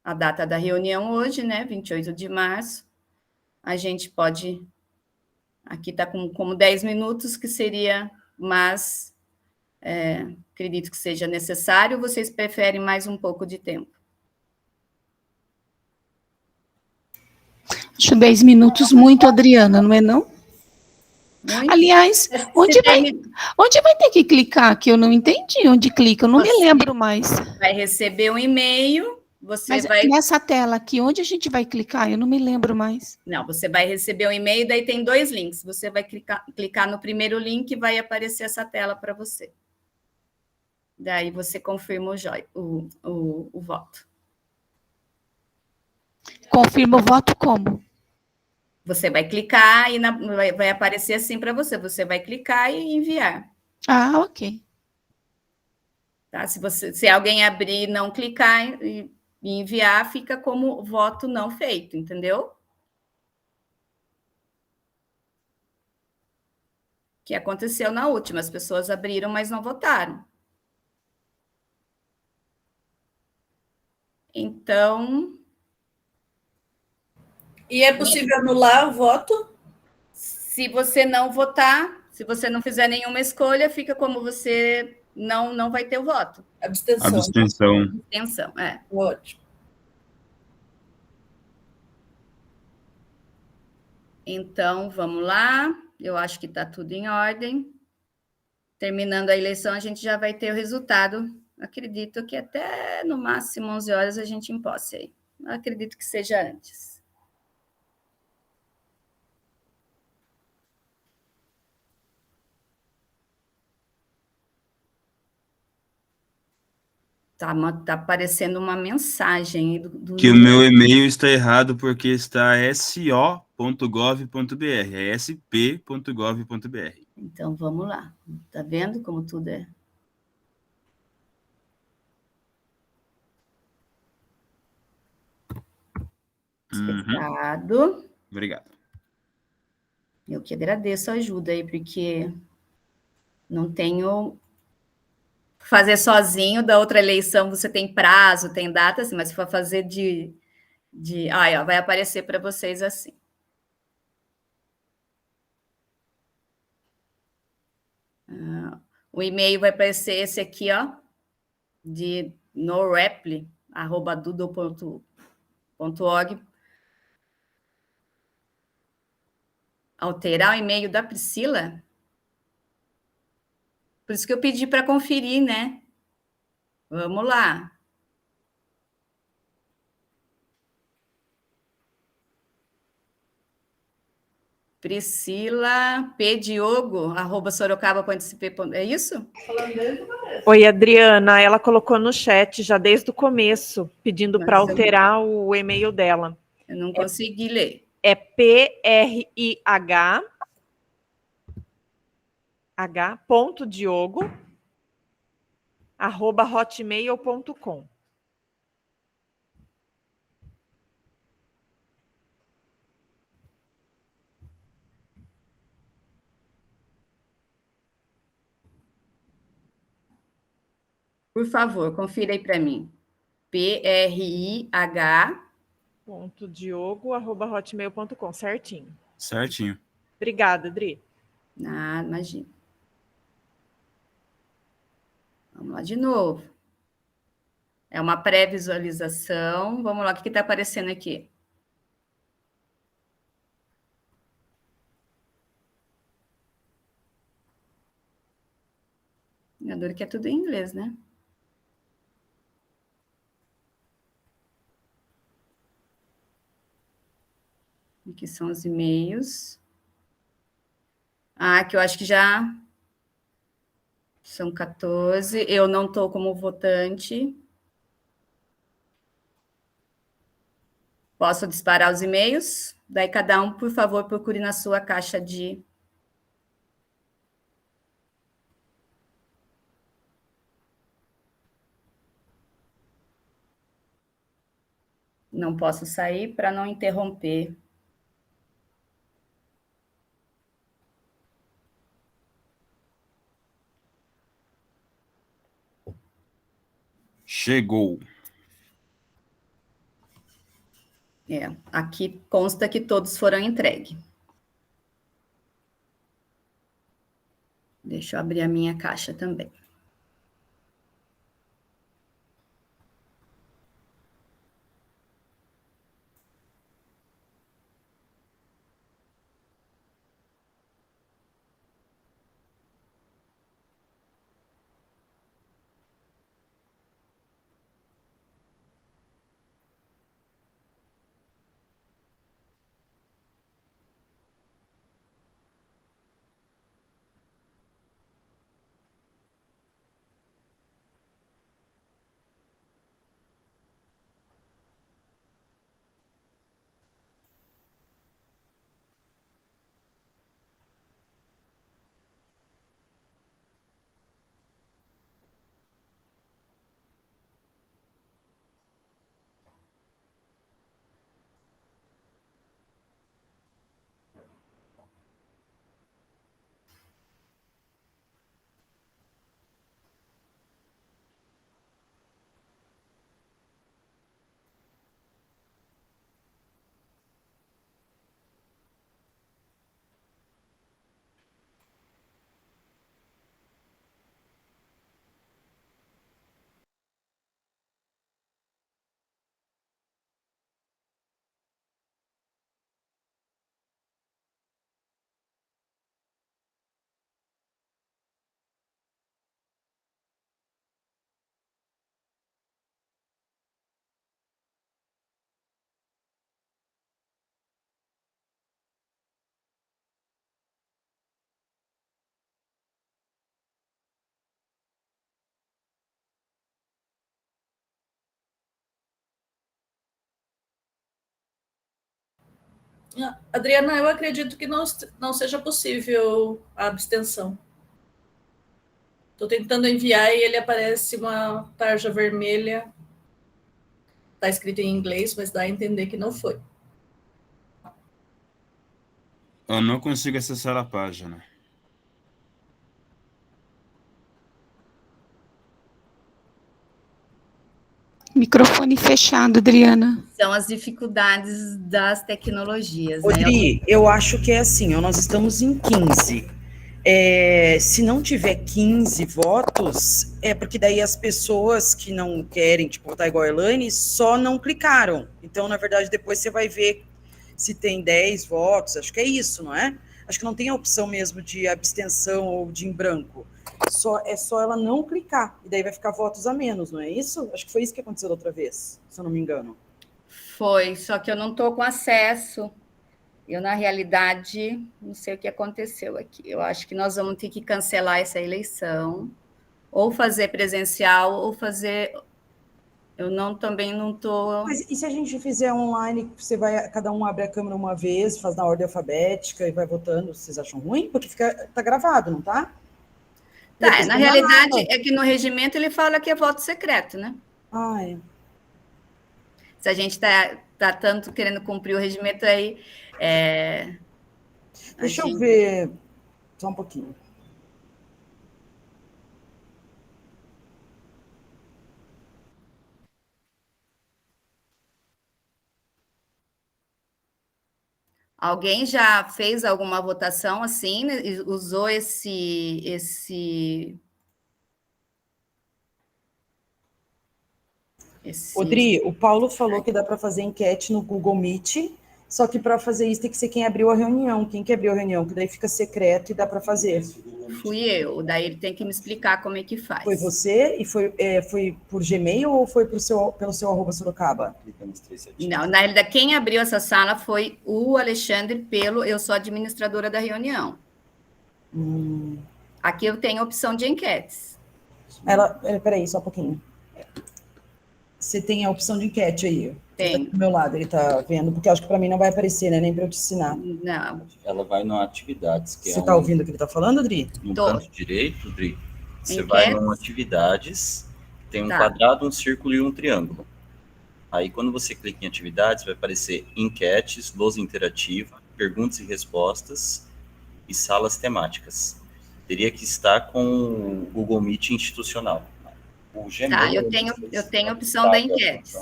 a data da reunião hoje, né, 28 de março, a gente pode... Aqui está como 10 minutos, que seria, mas acredito que seja necessário, vocês preferem mais um pouco de tempo? Acho 10 minutos muito, Adriana, não é não? Muito. Aliás, onde vai ter que clicar? Que eu não entendi onde clica, eu não me lembro mais. Vai receber um e-mail, Mas nessa tela aqui, onde a gente vai clicar? Eu não me lembro mais. Não, você vai receber um e-mail, daí tem 2 links. Você vai clicar no primeiro link e vai aparecer essa tela para você. Daí você confirma o voto. Confirma o voto como? Você vai clicar e vai aparecer assim para você. Você vai clicar e enviar. Ah, ok. Tá? Se alguém abrir e não clicar e enviar, fica como voto não feito, entendeu? Que aconteceu na última. As pessoas abriram, mas não votaram. Então... E é possível anular o voto? Se você não votar, se você não fizer nenhuma escolha, fica como você não vai ter o voto. Abstenção. Abstenção, Ótimo. Então, vamos lá. Eu acho que está tudo em ordem. Terminando a eleição, a gente já vai ter o resultado. Acredito que até, no máximo, 11 horas a gente imposse aí. Acredito que seja antes. Tá aparecendo uma mensagem do que o meu e-mail está errado porque está so.gov.br, é sp.gov.br. Então, vamos lá. Tá vendo como tudo é? Explicado. Obrigado. Eu que agradeço a ajuda aí, porque não tenho... Fazer sozinho, da outra eleição você tem prazo, tem data, assim, mas se for fazer vai aparecer para vocês assim. O e-mail vai aparecer esse aqui, ó, de norepli@doodle.org. Alterar o e-mail da Priscila? Por isso que eu pedi para conferir, né? Vamos lá. Priscila P. Diogo, @sorocaba.cp. É isso? Oi, Adriana. Ela colocou no chat já desde o começo, pedindo para alterar o e-mail dela. Eu não consegui ler. É PRIH h.diogo@hotmail.com. Por favor, confira aí para mim. PRIH. .diogo@hotmail.com, certinho. Certinho. Obrigada, Adri. Ah, imagina. Vamos lá de novo. É uma pré-visualização. Vamos lá, o que está aparecendo aqui? Minha dor que é tudo em inglês, né? Aqui são os e-mails. Ah, que eu acho que já são 14. Eu não estou como votante. Posso disparar os e-mails? Daí cada um, por favor, procure na sua caixa de... Não posso sair para não interromper. Chegou. Aqui consta que todos foram entregues. Deixa eu abrir a minha caixa também. Adriana, eu acredito que não seja possível a abstenção. Estou tentando enviar e ele aparece uma tarja vermelha. Está escrito em inglês, mas dá a entender que não foi. Eu não consigo acessar a página. Microfone fechado, Adriana. São as dificuldades das tecnologias, né? Odri, eu acho que é assim, ó, nós estamos em 15. Se não tiver 15 votos, é porque daí as pessoas que não querem, tipo, votar igual a Elaine, só não clicaram. Então, na verdade, depois você vai ver se tem 10 votos, acho que é isso, não é? Acho que não tem a opção mesmo de abstenção ou de em branco. É só ela não clicar, e daí vai ficar votos a menos, não é isso? Acho que foi isso que aconteceu da outra vez, se eu não me engano. Foi, só que eu não estou com acesso. Eu, na realidade, não sei o que aconteceu aqui. Eu acho que nós vamos ter que cancelar essa eleição, ou fazer presencial, ou fazer... também não estou... Mas e se a gente fizer online, cada um abre a câmera uma vez, faz na ordem alfabética e vai votando, vocês acham ruim? Porque tá gravado, não tá? Tá, na realidade, é que no regimento ele fala que é voto secreto, né? Ah, é. Se a gente tá tanto querendo cumprir o regimento aí... Deixa eu ver só um pouquinho. Alguém já fez alguma votação assim, né, e usou esse Odri, o Paulo falou que dá para fazer enquete no Google Meet, só que para fazer isso tem que ser quem abriu a reunião. Quem que abriu a reunião? Que daí fica secreto e dá para fazer. Fui eu, daí ele tem que me explicar como é que faz. Foi você e foi por Gmail ou foi pelo seu @Sorocaba? Não, na realidade, quem abriu essa sala foi o Alexandre eu sou administradora da reunião. Aqui eu tenho a opção de enquetes. Peraí, só um pouquinho. Você tem a opção de enquete aí? Tem. Tá do meu lado, ele tá vendo, porque acho que para mim não vai aparecer, né? Nem para eu te ensinar. Não. Ela vai no atividades. Você tá ouvindo o que ele tá falando, Adri? No canto direito, Adri, você Enquetes. vai no atividades, tem um quadrado, um círculo e um triângulo. Aí, quando você clica em atividades, vai aparecer enquetes, lousa interativa, perguntas e respostas e salas temáticas. Teria que estar com o Google Meet institucional. O Gmail, Tá, eu tenho a opção da enquete.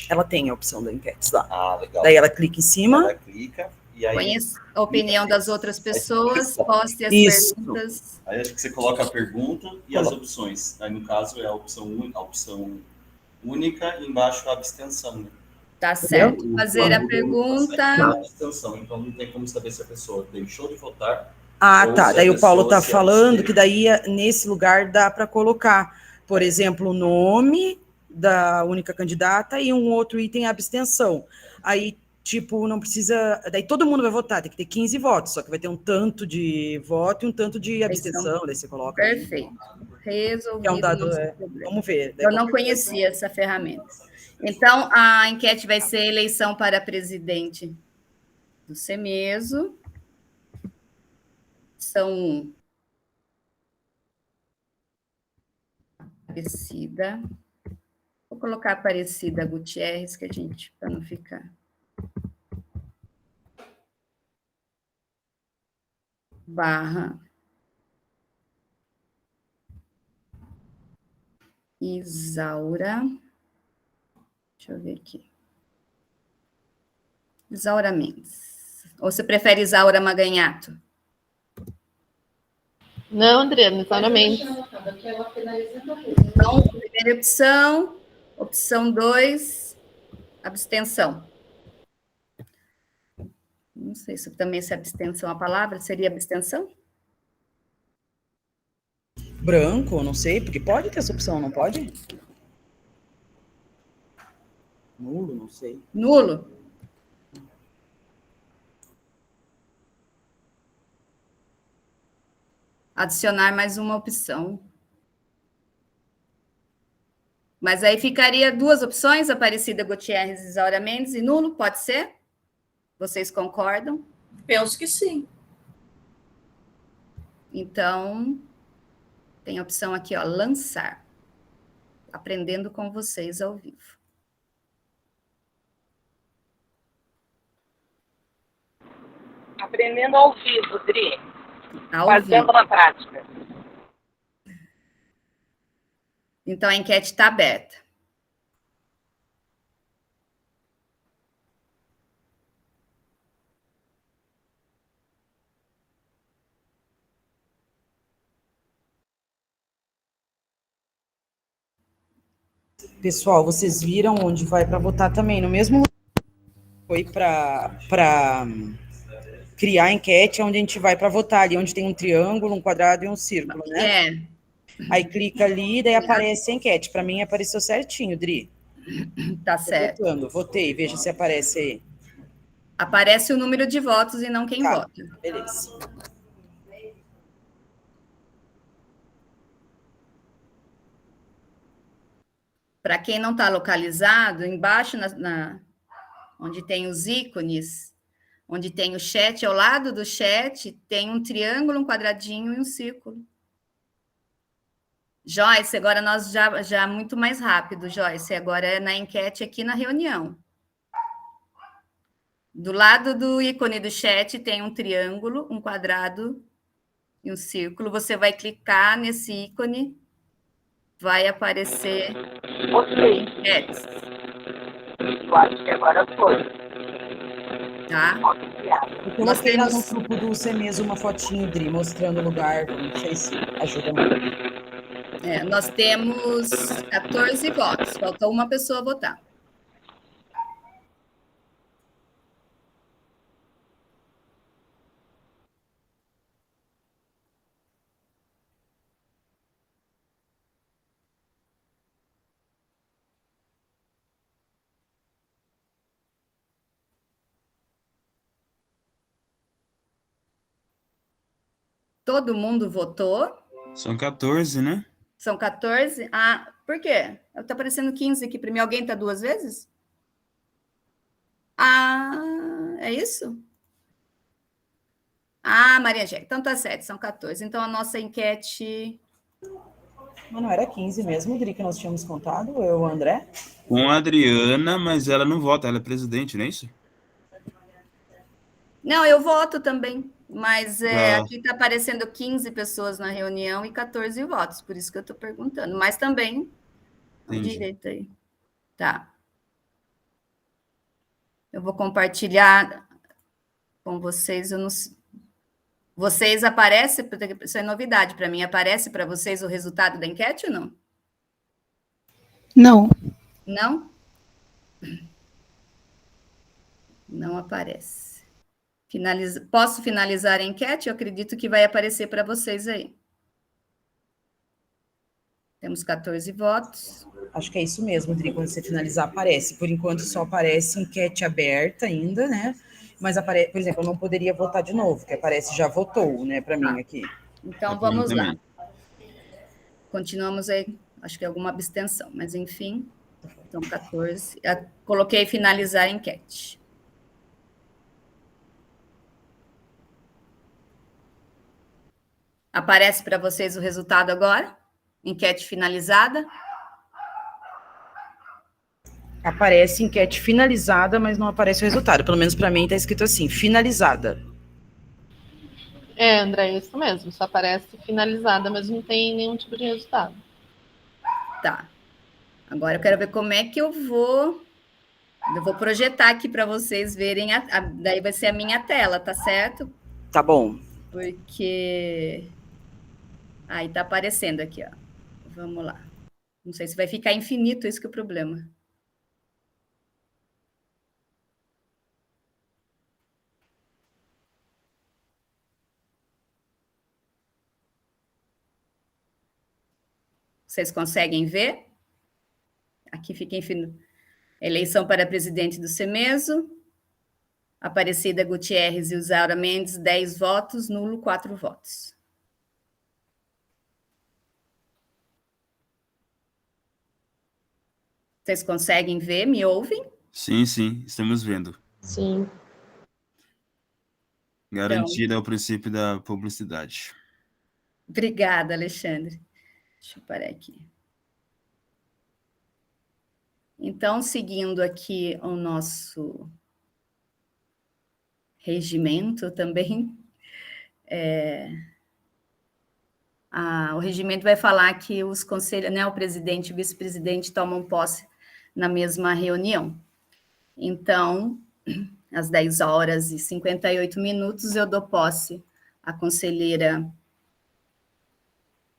Ela tem a opção da enquete lá. Ah, legal. Daí ela clica em cima. Ela clica e aí... Conheça a opinião das outras pessoas, poste as perguntas. Aí acho que você coloca a pergunta e as opções. Aí, no caso, é a opção única e embaixo a abstenção, né? Tá certo. Fazer a pergunta. Abstenção, então não tem como saber se a pessoa deixou de votar. Ah, tá. Daí o Paulo tá falando que daí nesse lugar dá para colocar, por exemplo, o nome da única candidata e um outro item abstenção. Aí, tipo, não precisa... Daí todo mundo vai votar, tem que ter 15 votos, só que vai ter um tanto de voto e um tanto de abstenção, daí você coloca... Perfeito. Resolvido. É um dado, vamos ver. Eu não conhecia essa ferramenta. Então, a enquete vai ser eleição para presidente do CEMESO. São Aparecida. Vou colocar Aparecida Gutierrez, que a gente, para não ficar. Barra. Isaura. Deixa eu ver aqui. Isaura Mendes. Ou você prefere Isaura Maganhato? Não, Adriana, Isaura Mendes. Então, primeira opção, opção 2, abstenção. Não sei se também se abstenção a palavra, seria abstenção? Branco, não sei, porque pode ter essa opção, não pode? Nulo, não sei. Nulo? Adicionar mais uma opção. Mas aí ficaria duas opções, Aparecida Gutierrez e Isaura Mendes, e nulo, pode ser? Vocês concordam? Penso que sim. Então, tem a opção aqui, ó, lançar. Aprendendo com vocês ao vivo. Aprendendo ao vivo, Dri. Fazendo na prática. Então, a enquete está aberta. Pessoal, vocês viram onde vai para votar também? No mesmo foi para criar a enquete, onde a gente vai para votar, ali onde tem um triângulo, um quadrado e um círculo, né? É. Aí clica ali, daí aparece a enquete. Para mim apareceu certinho, Dri. Tá certo. Votei, veja se aparece aí. Aparece o número de votos e não quem vota. Beleza. Para quem não está localizado, embaixo, onde tem os ícones, onde tem o chat, ao lado do chat, tem um triângulo, um quadradinho e um círculo. Joyce, agora nós já muito mais rápido, Joyce. Agora é na enquete aqui na reunião. Do lado do ícone do chat tem um triângulo, um quadrado e um círculo. Você vai clicar nesse ícone, vai aparecer enquetes. Eu acho que agora foi. Tá? Eu coloquei lá no grupo do CEMES uma fotinho, Dri, mostrando o lugar, não sei se ajuda muito. Nós temos 14 votos, falta uma pessoa votar. Todo mundo votou? São 14, né? São 14? Ah, por quê? Está aparecendo 15 aqui para mim. Alguém está 2 vezes? Ah, é isso? Ah, Maria Angélica, então tá certo, são 14. Então a nossa enquete... Mas não era 15 mesmo, Dri, que nós tínhamos contado, eu, o André? Com a Adriana, mas ela não vota, ela é presidente, não é isso? Não, eu voto também, mas aqui está aparecendo 15 pessoas na reunião e 14 votos, por isso que eu estou perguntando. Mas também, o direito aí. Tá. Eu vou compartilhar com vocês. Eu não... Vocês aparecem, isso é novidade para mim, aparece para vocês o resultado da enquete ou não? Não. Não? Não aparece. Posso finalizar a enquete? Eu acredito que vai aparecer para vocês aí. Temos 14 votos. Acho que é isso mesmo, Dri, quando você finalizar aparece. Por enquanto só aparece enquete aberta ainda, né? Mas aparece, por exemplo, eu não poderia votar de novo, que aparece já votou, né, para mim aqui. Então vamos lá. Continuamos aí, acho que alguma abstenção, mas enfim, então 14. Coloquei finalizar a enquete. Aparece para vocês o resultado agora? Enquete finalizada? Aparece enquete finalizada, mas não aparece o resultado. Pelo menos para mim está escrito assim, finalizada. André, é isso mesmo. Só aparece finalizada, mas não tem nenhum tipo de resultado. Tá. Agora eu quero ver como é que eu vou... Eu vou projetar aqui para vocês verem. Daí vai ser a minha tela, tá certo? Tá bom. Porque... Aí tá aparecendo aqui, ó. Vamos lá. Não sei se vai ficar infinito, isso que é o problema. Vocês conseguem ver? Aqui fica infinito. Eleição para presidente do CEMESO. Aparecida Gutierrez e Usaura Mendes, 10 votos, nulo, 4 votos. Vocês conseguem ver? Me ouvem? Sim, sim, estamos vendo. Sim. Garantida ao princípio da publicidade. Obrigada, Alexandre. Deixa eu parar aqui. Então, seguindo aqui o nosso regimento também, o regimento vai falar que os conselhos, né, o presidente e o vice-presidente tomam posse na mesma reunião. Então, às 10h58, eu dou posse à conselheira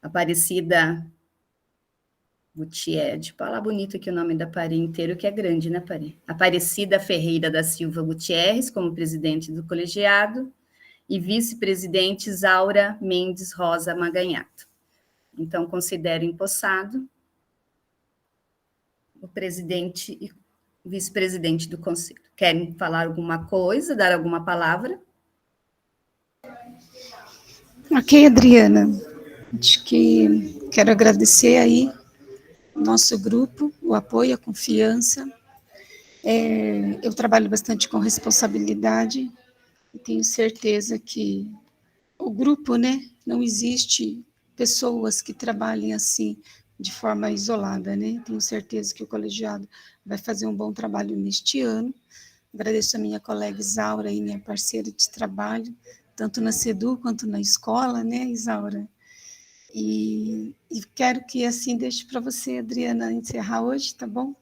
Aparecida Gutierrez, falar bonito aqui o nome da Pari inteiro, que é grande, né, Pari? Aparecida Ferreira da Silva Gutierrez, como presidente do colegiado, e vice-presidente Isaura Mendes Rosa Maganhato. Então, considero empossado o presidente e vice-presidente do conselho. Querem falar alguma coisa, dar alguma palavra? Ok, Adriana. Acho que quero agradecer aí o nosso grupo, o apoio, a confiança. Eu trabalho bastante com responsabilidade e tenho certeza que o grupo, né, não existe pessoas que trabalhem assim, de forma isolada, né? Tenho certeza que o colegiado vai fazer um bom trabalho neste ano. Agradeço a minha colega Isaura, aí, minha parceira de trabalho, tanto na SEDU quanto na escola, né, Isaura? E quero que assim deixe para você, Adriana, encerrar hoje, tá bom?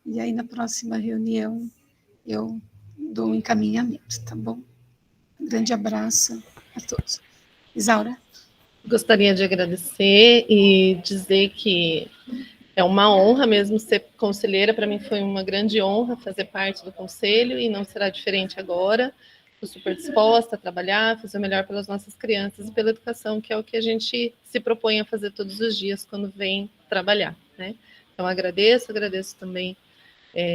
E aí na próxima reunião eu dou um encaminhamento, tá bom? Um grande abraço a todos. Isaura? Gostaria de agradecer e dizer que é uma honra mesmo ser conselheira. Para mim foi uma grande honra fazer parte do conselho e não será diferente agora. Estou super disposta a trabalhar, fazer o melhor pelas nossas crianças e pela educação, que é o que a gente se propõe a fazer todos os dias quando vem trabalhar, né? Então agradeço também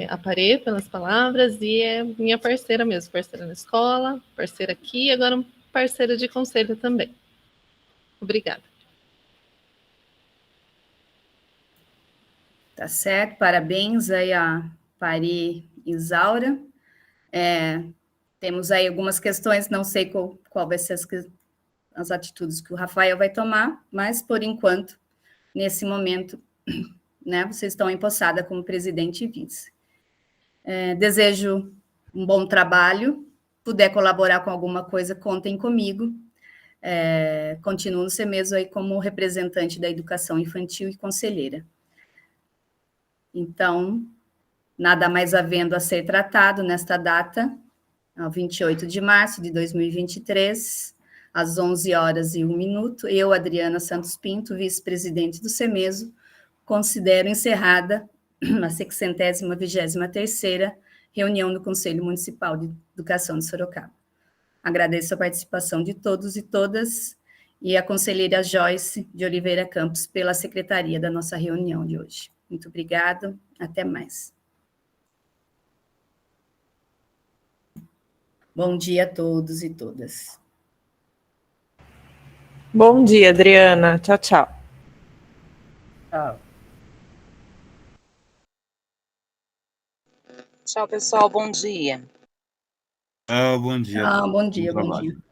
a Parê pelas palavras e é minha parceira mesmo, parceira na escola, parceira aqui e agora parceira de conselho também. Obrigada. Tá certo, parabéns aí a Parê e Isaura. Temos aí algumas questões, não sei qual vai ser as atitudes que o Rafael vai tomar, mas, por enquanto, nesse momento, né, vocês estão empossada como presidente e vice. Desejo um bom trabalho, puder colaborar com alguma coisa, contem comigo. Continuo no CEMESO aí como representante da educação infantil e conselheira. Então, nada mais havendo a ser tratado nesta data, 28 de março de 2023, às 11h01, eu, Adriana Santos Pinto, vice-presidente do CEMESO, considero encerrada a 623ª reunião do Conselho Municipal de Educação de Sorocaba. Agradeço a participação de todos e todas e a conselheira Joyce de Oliveira Campos pela secretaria da nossa reunião de hoje. Muito obrigada, até mais. Bom dia a todos e todas. Bom dia, Adriana. Tchau, tchau. Tchau. Tchau, pessoal. Bom dia. Bom dia. Bom dia, Bom bom trabalho. dia.